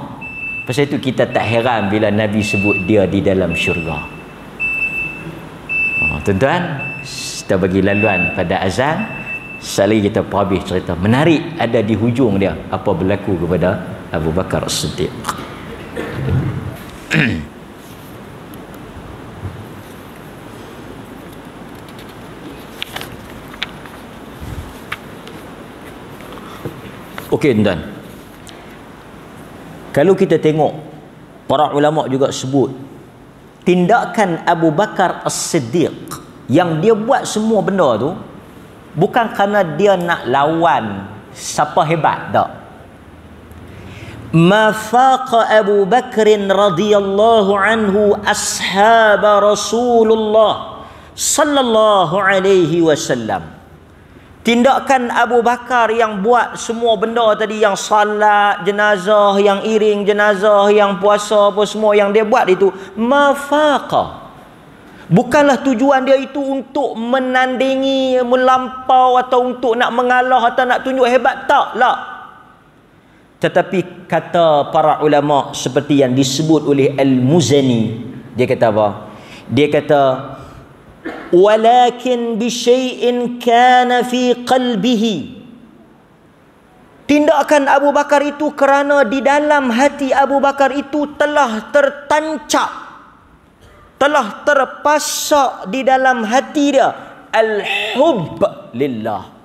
Speaker 1: Pasal itu kita tak heran bila Nabi sebut dia di dalam syurga. Tuan-tuan, kita bagi laluan pada azan. Sekali kita habis cerita menarik ada di hujung dia apa berlaku kepada Abu Bakar As-Siddiq. Okey tuan. Kalau kita tengok, para ulama juga sebut tindakan Abu Bakar As-Siddiq yang dia buat semua benda tu bukan kerana dia nak lawan siapa hebat, tak. Ma faqa Abu Bakr radhiyallahu anhu ashab Rasulullah sallallahu alaihi wasallam. Tindakan Abu Bakar yang buat semua benda tadi, yang salat jenazah, yang iring jenazah, yang puasa apa semua yang dia buat itu, mafaqa. Bukanlah tujuan dia itu untuk menandingi, melampau atau untuk nak mengalah atau nak tunjuk hebat, tak lah. Tetapi kata para ulama seperti yang disebut oleh Al-Muzani, dia kata apa? Dia kata walakin bi syai'in kana fi qalbihi. Tindakan Abu Bakar itu kerana di dalam hati Abu Bakar itu telah tertancap, telah terpasak di dalam hati dia al-hubb lillah.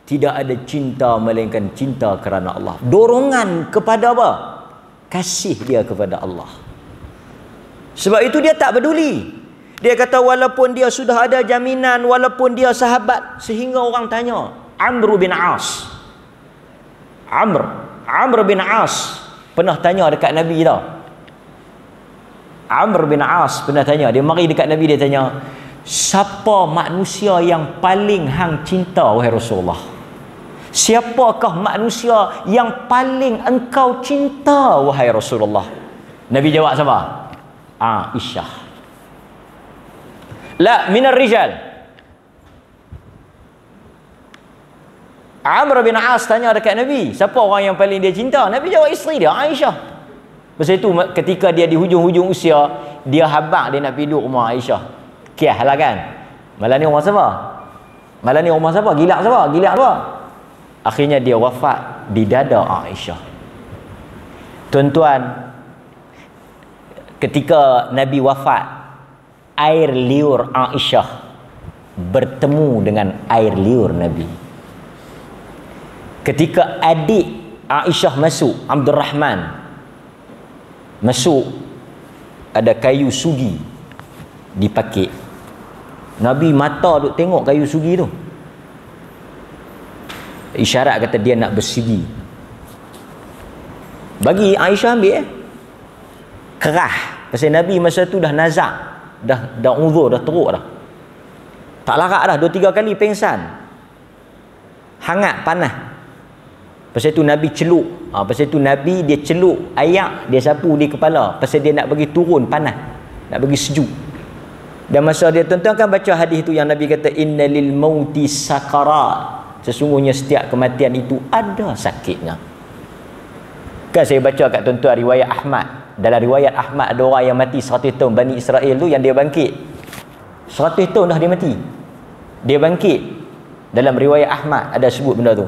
Speaker 1: Tidak ada cinta melainkan cinta kerana Allah. Dorongan kepada apa? Kasih dia kepada Allah. Sebab itu dia tak peduli. Dia kata walaupun dia sudah ada jaminan, walaupun dia sahabat, sehingga orang tanya Amr bin As. Amr bin As pernah tanya dekat Nabi tau. Amr bin As pernah tanya, dia mari dekat Nabi, dia tanya, siapa manusia yang paling hang cinta wahai Rasulullah? Siapakah manusia yang paling engkau cinta wahai Rasulullah? Nabi jawab siapa? Aisyah. La minar rijal. Amr bin As tanya dekat Nabi, siapa orang yang paling dia cinta? Nabi jawab isteri dia, Aisyah. Pasal itu ketika dia di hujung-hujung usia, dia habaq dia nak pergi duduk rumah Aisyah. Kiah lah kan. Malam ni rumah siapa? Malam ni rumah siapa? Gilak siapa? Gilak siapa? Akhirnya dia wafat di dada Aisyah. Tuan-tuan, ketika Nabi wafat, air liur Aisyah bertemu dengan air liur Nabi. Ketika adik Aisyah masuk, Abdul Rahman masuk, ada kayu sugi dipakit. Nabi mata duk tengok kayu sugi tu. Isyarat kata dia nak bersigi. Bagi Aisyah ambil kerah. Pasal Nabi masa tu dah nazak, dah uzur, dah teruk dah. Tak larat dah, 2-3 kali pengsan. Hangat, panas. Pasal tu Nabi celuk. Pasal tu Nabi dia celuk ayak, dia sapu di kepala. Pasal dia nak bagi turun panas, nak bagi sejuk. Dan masa dia, tuan-tuan kan baca hadis tu yang Nabi kata innalil mauti sakarat. Sesungguhnya setiap kematian itu ada sakitnya. Kan saya baca kat tuan-tuan riwayat Ahmad. Dalam riwayat Ahmad ada orang yang mati 100 tahun, Bani Israel tu, yang dia bangkit 100 tahun dah dia mati, dia bangkit. Dalam riwayat Ahmad ada sebut benda tu.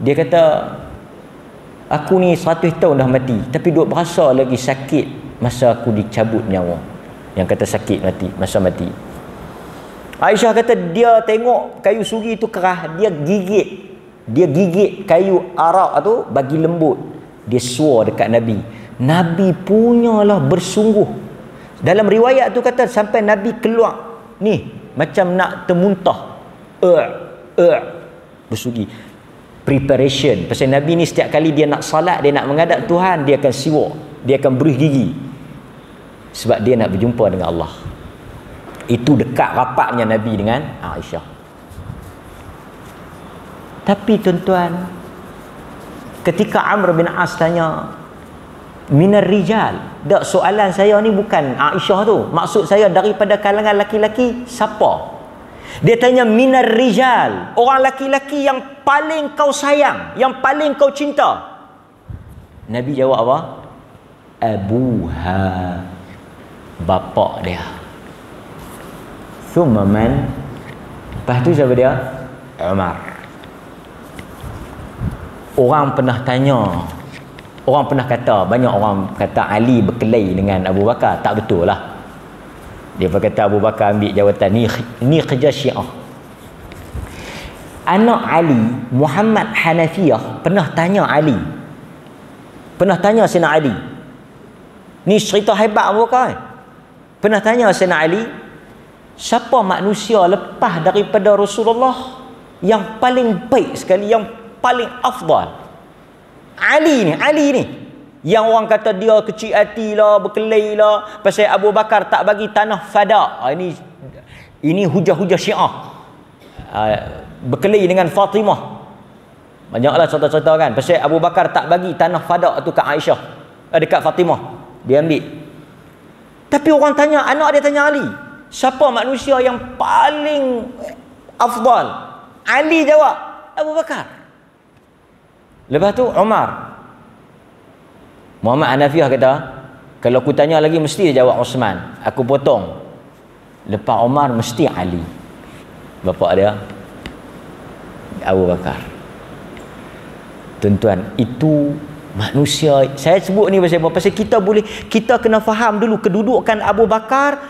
Speaker 1: Dia kata aku ni 100 tahun dah mati, tapi duk berasa lagi sakit masa aku dicabut nyawa. Yang kata sakit mati, masa mati. Aisyah kata dia tengok kayu sugi tu kerah, dia gigit kayu arak tu bagi lembut. Dia suar dekat Nabi. Nabi punyalah bersungguh. Dalam riwayat tu kata sampai Nabi keluar ni macam nak termuntah. Bersugi. Preparation. Pasal Nabi ni setiap kali dia nak salat, dia nak menghadap Tuhan, dia akan siwak, dia akan berih gigi. Sebab dia nak berjumpa dengan Allah. Itu dekat rapatnya Nabi dengan Aisyah. Tapi tuan-tuan, ketika Amr bin As tanya minar rijal, tak, soalan saya ni bukan Aisyah tu, maksud saya daripada kalangan laki-laki siapa? Dia tanya minar rijal, orang laki-laki yang paling kau sayang, yang paling kau cinta. Nabi jawab apa? Abuha, bapak dia. Thumma man, lepas tu siapa dia? Umar. Orang pernah tanya Orang pernah kata, banyak orang kata Ali berkelahi dengan Abu Bakar. Tak betul lah. Dia kata Abu Bakar ambil jawatan ni kerja Syiah. Anak Ali, Muhammad Hanafiyah, pernah tanya Ali. Pernah tanya Sayyidina Ali. Ni cerita hebat Abu Bakar. Pernah tanya Sayyidina Ali, siapa manusia lepas daripada Rasulullah yang paling baik sekali, yang paling afdal? Ali ni yang orang kata dia kecil hati lah, berkelahi lah pasal Abu Bakar tak bagi tanah Fada. Ini hujah-hujah Syiah. Berkelahi dengan Fatimah. Banyaklah cerita-cerita kan pasal Abu Bakar tak bagi tanah Fada tu kat Aisyah, dekat Fatimah, dia ambil. Tapi orang tanya, anak dia tanya Ali, siapa manusia yang paling afdal? Ali jawab Abu Bakar. Lepas tu Umar. Muhammad Hanafiyah kata, kalau aku tanya lagi mesti dia jawab Osman. Aku potong. Lepas Umar mesti Ali. Bapa dia Abu Bakar. Tuan-tuan, itu manusia. Saya sebut ni pasal apa? Pasal kita kena faham dulu kedudukan Abu Bakar,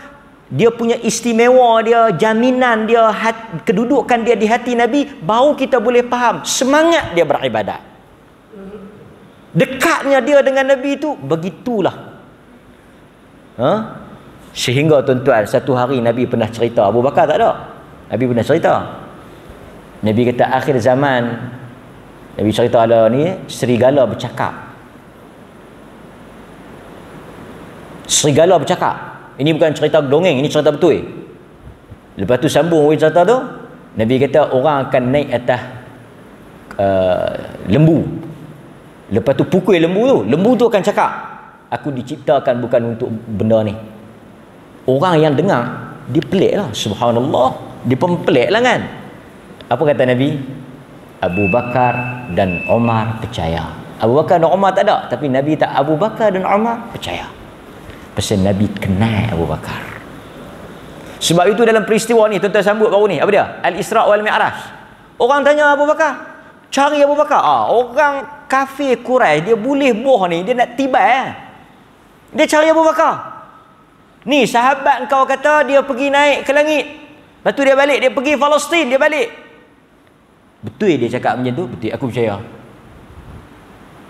Speaker 1: dia punya istimewa dia, jaminan dia, kedudukan dia di hati Nabi, baru kita boleh faham semangat dia beribadat. Dekatnya dia dengan Nabi itu begitulah. Sehingga tuan-tuan, satu hari Nabi pernah cerita, Abu Bakar tak ada. Nabi pernah cerita. Nabi kata akhir zaman, Nabi cerita ada ni, serigala bercakap. Serigala bercakap. Ini bukan cerita dongeng, ini cerita betul. Lepas tu sambung cerita tu, Nabi kata orang akan naik atas lembu. Lepas tu pukul lembu tu akan cakap, aku diciptakan bukan untuk benda ni. Orang yang dengar dia pelik lah, subhanallah, dia pun pelik lah kan. Apa kata Nabi? Abu Bakar dan Umar percaya. Abu Bakar dan Umar tak ada, tapi Nabi tak, Abu Bakar dan Umar percaya. Pasal Nabi kenal Abu Bakar. Sebab itu dalam peristiwa ni, tuan-tuan sambut baru ni, apa dia? Al-Isra' wal Mi'raj. Orang tanya Abu Bakar, cari Abu Bakar. Orang kafir Quraisy, dia boleh boh ni, dia nak tiba. Dia cari Abu Bakar. Ni sahabat kau kata dia pergi naik ke langit. Lepas tu dia balik, dia pergi Palestin, dia balik. Betul dia cakap macam tu? Betul, aku percaya.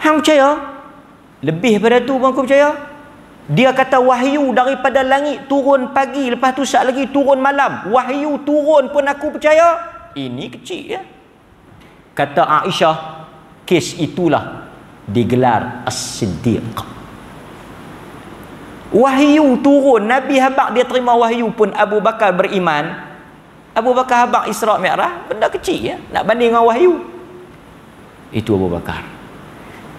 Speaker 1: Hang percaya? Lebih pada tu pun aku percaya. Dia kata wahyu daripada langit turun pagi, lepas tu sat lagi turun malam. Wahyu turun pun aku percaya. Ini kecil ya. Kata Aisyah, kes itulah digelar As-Siddiq. Wahyu turun, Nabi habaq dia terima wahyu pun Abu Bakar beriman. Abu Bakar habaq Isra' Mi'raj, benda kecil ya, nak banding dengan wahyu. Itu Abu Bakar.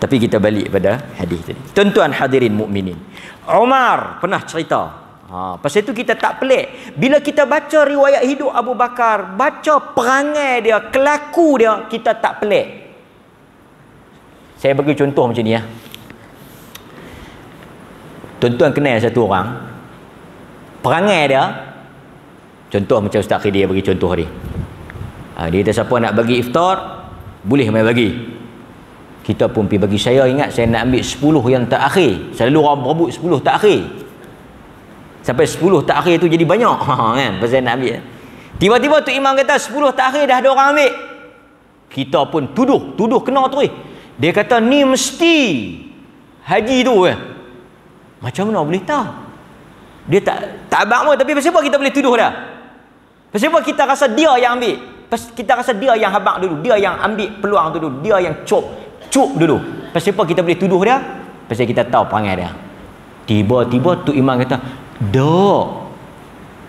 Speaker 1: Tapi kita balik pada hadis tadi. Tuan-tuan hadirin mukminin, Umar pernah cerita. Pasal itu kita tak pelik bila kita baca riwayat hidup Abu Bakar, baca perangai dia, kelaku dia, kita tak pelik. Saya bagi contoh macam ni ya. Tuan-tuan kenal satu orang, perangai dia, contoh macam Ustaz Khidir bagi contoh dia. Dia kata siapa nak bagi iftar, boleh main bagi. Kita pun pergi bagi. Saya ingat saya nak ambil 10 yang terakhir. Selalu orang berebut 10 terakhir. Sampai 10 terakhir tu jadi banyak. Kan? Pasal nak ambil. Tiba-tiba tu imam kata 10 terakhir dah ada orang ambil. Kita pun tuduh kena tu. Dia kata ni mesti haji tu. Macam mana boleh tahu? Dia tak abang pun, tapi pasal apa kita boleh tuduh dah? Pasal apa kita rasa dia yang ambil? Kita rasa dia yang habaq dulu, dia yang ambil peluang tu dulu, dia yang cuk dulu. Pasal apa kita boleh tuduh dia? Pasal kita tahu perangai dia. Tiba-tiba tu imam kata, "Dok,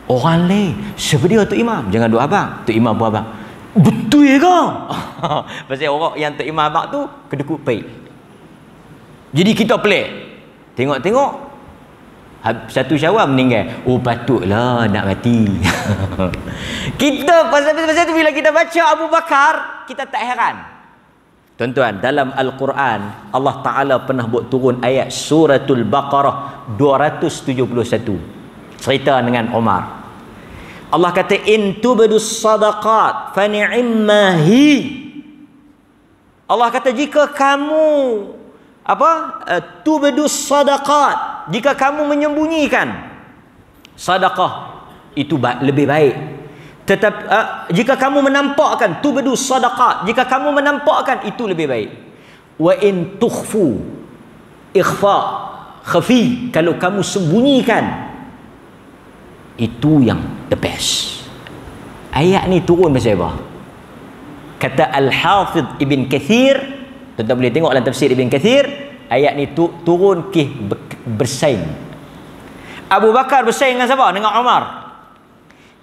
Speaker 1: orang lain sebab dia tu imam, jangan duk abang." Tu imam pun abang. Betul ke? Pasal orang yang tu imam abang tu kedekut baik. Jadi kita pelik. Tengok-tengok satu Syawal meninggal. Oh patutlah nak mati. Kita pasal tu bila kita baca Abu Bakar, kita tak heran. Tuan-tuan, dalam Al-Quran Allah Ta'ala pernah buat turun ayat Suratul Baqarah 271 cerita dengan Umar. Allah kata in tubdus sadaqat fa ni'mahi. Allah kata jika kamu Tubdus sadaqat, jika kamu menyembunyikan sedekah itu lebih baik. Jika kamu menampakkan, tubdus sadaqat, jika kamu menampakkan itu lebih baik. Wa in tukhfu, ikhfa, khafi, kalau kamu sembunyikan itu yang the best. Ayat ni turun pasal apa? Kata Al-Hafidh Ibn Kathir, tuan-tuan boleh tengok dalam tafsir Ibn Kathir, ayat ni turun bersaing. Abu Bakar bersaing dengan siapa? Dengan Umar.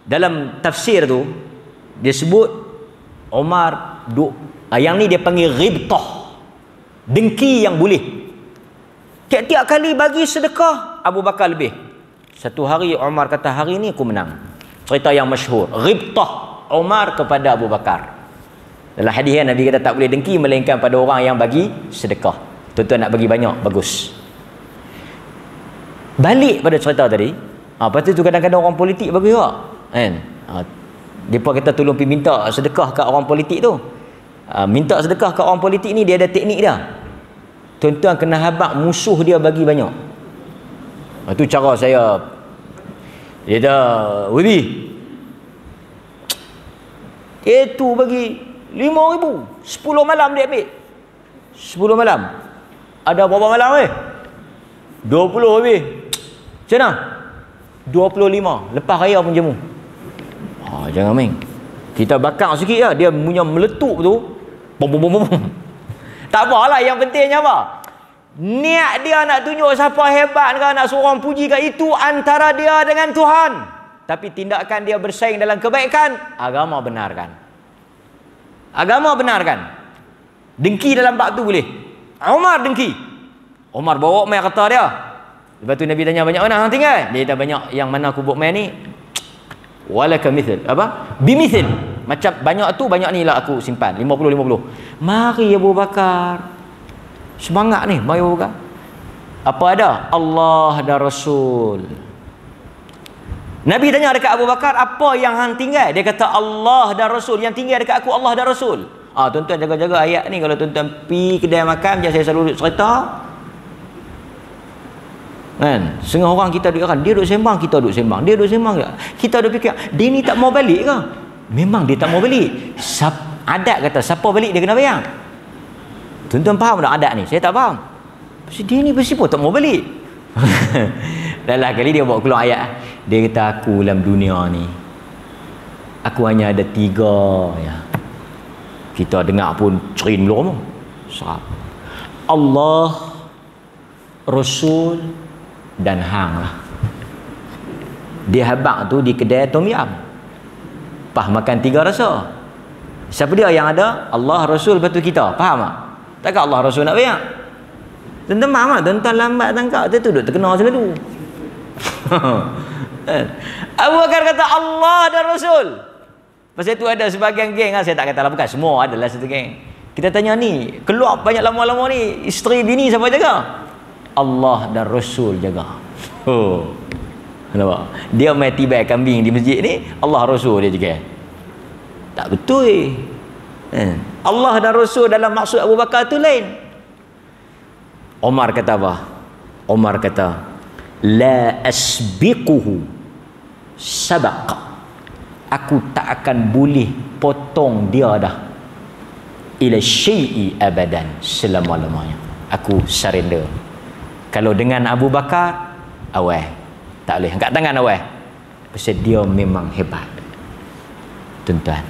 Speaker 1: Dalam tafsir tu dia sebut Umar yang ni dia panggil ghibtah, dengki yang boleh. Tiap-tiap kali bagi sedekah Abu Bakar lebih. Satu hari Umar kata, hari ni aku menang. Cerita yang masyhur, ghibtah Umar kepada Abu Bakar. Dalam hadis Nabi kata tak boleh dengki melainkan pada orang yang bagi sedekah. Tuan-tuan nak bagi banyak, bagus. Balik pada cerita tadi, lepas tu kadang-kadang orang politik bagi juga kan. Depa kata tolong pergi minta sedekah kat orang politik tu. Minta sedekah kat orang politik ni dia ada teknik dia. Tuan-tuan kena habaq musuh dia bagi banyak. Itu cara saya. Dia dah Wibi, itu bagi 5,000, 10 malam dia ambil. 10 malam. Ada berapa malam 20 habis. Macam mana? 25. Lepas raya pun jemu. Jangan main. Kita bakar sikit lah. Dia punya meletup tu. Bom bom bom bom. Tak apalah, yang pentingnya apa? Niat dia nak tunjuk siapa hebat ke, nak suruh orang puji kat itu antara dia dengan Tuhan. Tapi tindakan dia bersaing dalam kebaikan, agama benarkan. Agama benarkan. Dengki dalam bab tu boleh. Umar dengki. Umar bawa mai kata dia. Lepas tu Nabi tanya, banyak mana hang tinggal? Dia kata, banyak. Yang mana aku buat mai ni? Walaka mithl. Bimithil. Macam banyak tu, banyak ni lah aku simpan. 50-50. Mari Abu Bakar. Semangat ni, mari Abu Bakar. Apa ada? Allah dan Rasul. Nabi tanya dekat Abu Bakar, apa yang hang tinggal? Dia kata, Allah dan Rasul. Yang tinggal dekat aku Allah dan Rasul. Tuan-tuan jaga-jaga ayat ni. Kalau tuan-tuan pergi kedai makan, macam saya selalu cerita kan, setengah orang kita duduk kan, dia duduk sembang, kita duduk sembang, dia duduk sembang, kita duduk fikir, dia ni tak mau balik ke? Memang dia tak mau balik. Adat kata, siapa balik dia kena bayar. Tuan-tuan faham tak adat ni? Saya tak faham. Pasal dia ni pasti pun tak mau balik. Dalam kali dia bawa keluar ayat. Dia kata, aku dalam dunia ni, aku hanya ada 3 ya. Kita dengar pun cerin belum. Allah, Rasul dan hang lah. Dia habaq tu di kedai tom yam. Pah makan 3 rasa. Siapa dia yang ada? Allah, Rasul, lepas tu kita. Faham tak? Takkan Allah, Rasul nak bayar? Tuan-tuan faham tak? Tuan-tuan lambat tangkap. Dia tu duduk terkenal selalu. Abu Bakar kata Allah dan Rasul. Pasal tu ada sebahagian geng, saya tak kata lah, bukan semua, adalah satu geng. Kita tanya ni, keluar banyak lama-lama ni, isteri bini siapa jaga? Allah dan Rasul jaga. Nampak? Dia main tibai kambing di masjid ni, Allah Rasul dia jaga. Tak betul. Allah dan Rasul dalam maksud Abu Bakar tu lain. Umar kata apa? Umar kata, la asbiquhu sabaq. Aku tak akan boleh potong dia dah ila syai'i abadan, selama-lamanya. Aku surrender. Kalau dengan Abu Bakar, awal tak boleh angkat tangan awal. Pasal dia memang hebat. Tuan-tuan,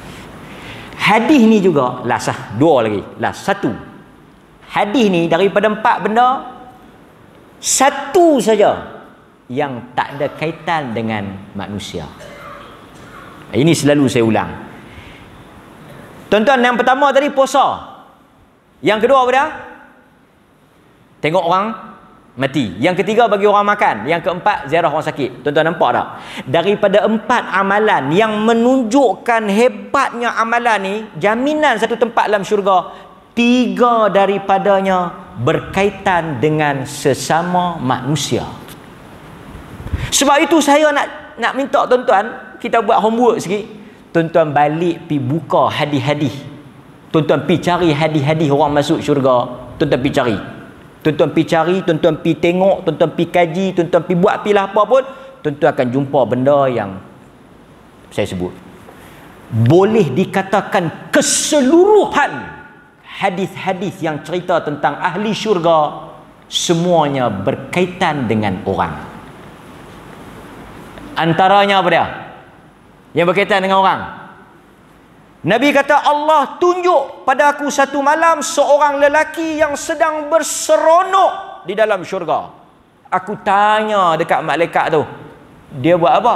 Speaker 1: hadis ni juga last 2 lagi. Last 1. Hadis ni daripada 4 benda, 1 saja yang tak ada kaitan dengan manusia. Ini selalu saya ulang. Tuan-tuan, yang pertama tadi puasa. Yang kedua apa dia? Tengok orang mati. Yang ketiga bagi orang makan. Yang keempat ziarah orang sakit. Tuan-tuan nampak tak? Daripada 4 amalan yang menunjukkan hebatnya amalan ni, jaminan satu tempat dalam syurga, 3 daripadanya berkaitan dengan sesama manusia. Sebab itu saya nak minta tuan-tuan, kita buat homework sikit. Tuan-tuan balik pi buka hadis-hadis. Tuan-tuan pi cari hadis-hadis orang masuk syurga. Tuan-tuan pi cari. tuan-tuan pergi cari, tuan-tuan pergi tengok, tuan-tuan pergi kaji, tuan-tuan pergi buat pilah apa pun, tuan-tuan akan jumpa benda yang saya sebut. Boleh dikatakan keseluruhan hadis-hadis yang cerita tentang ahli syurga semuanya berkaitan dengan orang. Antaranya apa dia? Yang berkaitan dengan orang. Nabi kata, Allah tunjuk pada aku satu malam seorang lelaki yang sedang berseronok di dalam syurga. Aku tanya dekat malaikat tu, dia buat apa?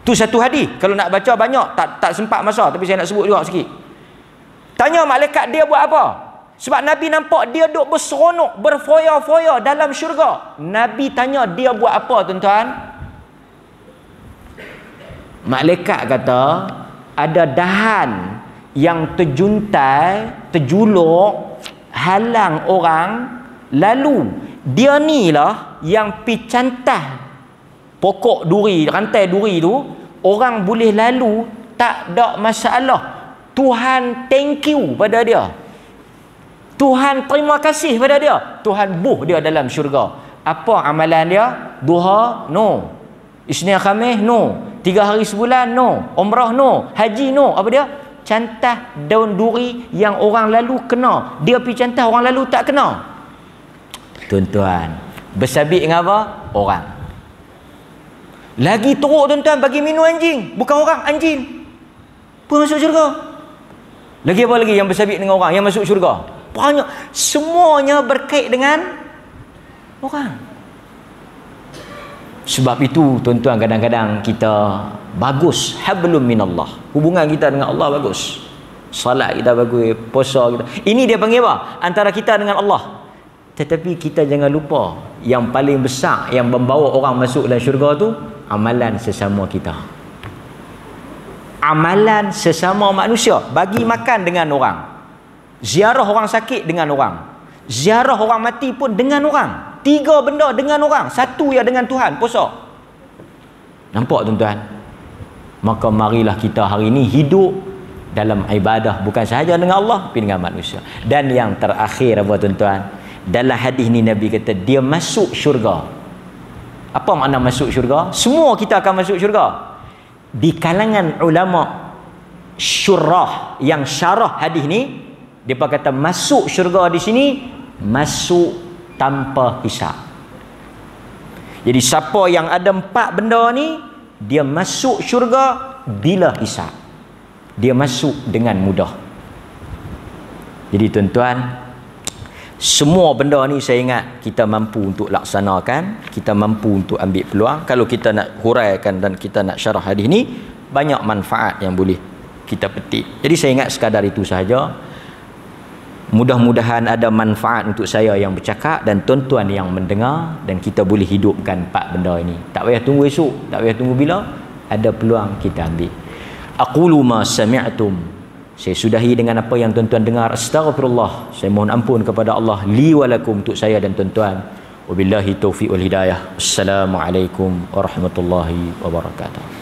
Speaker 1: Tu satu hadis. Kalau nak baca banyak, tak sempat masa, tapi saya nak sebut juga sikit. Tanya malaikat dia buat apa? Sebab Nabi nampak dia duk berseronok, berfoya-foya dalam syurga. Nabi tanya dia buat apa, tuan-tuan? Malaikat kata, ada dahan yang terjuntai, terjuluk, halang orang lalu. Dia ni lah yang pi cantah pokok duri, rantai duri tu, orang boleh lalu, tak ada masalah. Tuhan thank you pada dia. Tuhan terima kasih pada dia. Tuhan buh dia dalam syurga. Apa amalan dia? Duha? No. Isnin Khamis? No. 3 hari sebulan? No. Umrah? No. Haji? No. Apa dia? Cantah daun duri yang orang lalu kena. Dia pergi cantah, orang lalu tak kena. Tuan-tuan, bersabit dengan apa? Orang. Lagi teruk, tuan-tuan, bagi minum anjing. Bukan orang, anjing pun masuk syurga. Lagi apa lagi yang bersabit dengan orang yang masuk syurga? Banyak. Semuanya berkait dengan orang. Sebab itu, tuan-tuan, kadang-kadang kita bagus, hablum minallah. Hubungan kita dengan Allah bagus. Salat kita bagus, puasa kita. Ini dia panggil apa? Antara kita dengan Allah. Tetapi kita jangan lupa, yang paling besar yang membawa orang masuk dalam syurga tu, amalan sesama kita. Amalan sesama manusia. Bagi makan dengan orang. Ziarah orang sakit dengan orang. Ziarah orang mati pun dengan orang. 3 benda dengan orang. 1 ya dengan Tuhan, puasa. Nampak, tuan-tuan? Maka marilah kita hari ini hidup dalam ibadah, bukan sahaja dengan Allah, tapi dengan manusia. Dan yang terakhir apa, tuan-tuan? Dalam hadis ni Nabi kata dia masuk syurga. Apa makna masuk syurga? Semua kita akan masuk syurga. Di kalangan ulama syurah yang syarah hadis ni, dia kata masuk syurga di sini masuk tanpa hisab. Jadi siapa yang ada 4 benda ni, dia masuk syurga bila hisab. Dia masuk dengan mudah. Jadi tuan-tuan, semua benda ni saya ingat kita mampu untuk laksanakan, kita mampu untuk ambil peluang. Kalau kita nak huraikan dan kita nak syarah hadis ni, banyak manfaat yang boleh kita petik. Jadi saya ingat sekadar itu sahaja. Mudah-mudahan ada manfaat untuk saya yang bercakap dan tuan-tuan yang mendengar, dan kita boleh hidupkan 4 benda ini. Tak payah tunggu esok, tak payah tunggu bila, ada peluang kita ambil. Aqulu ma sami'tum. Saya sudahi dengan apa yang tuan-tuan dengar. Astaghfirullah. Saya mohon ampun kepada Allah li wa lakum, untuk saya dan tuan-tuan. Wabillahi taufiq wal hidayah. Assalamualaikum warahmatullahi wabarakatuh.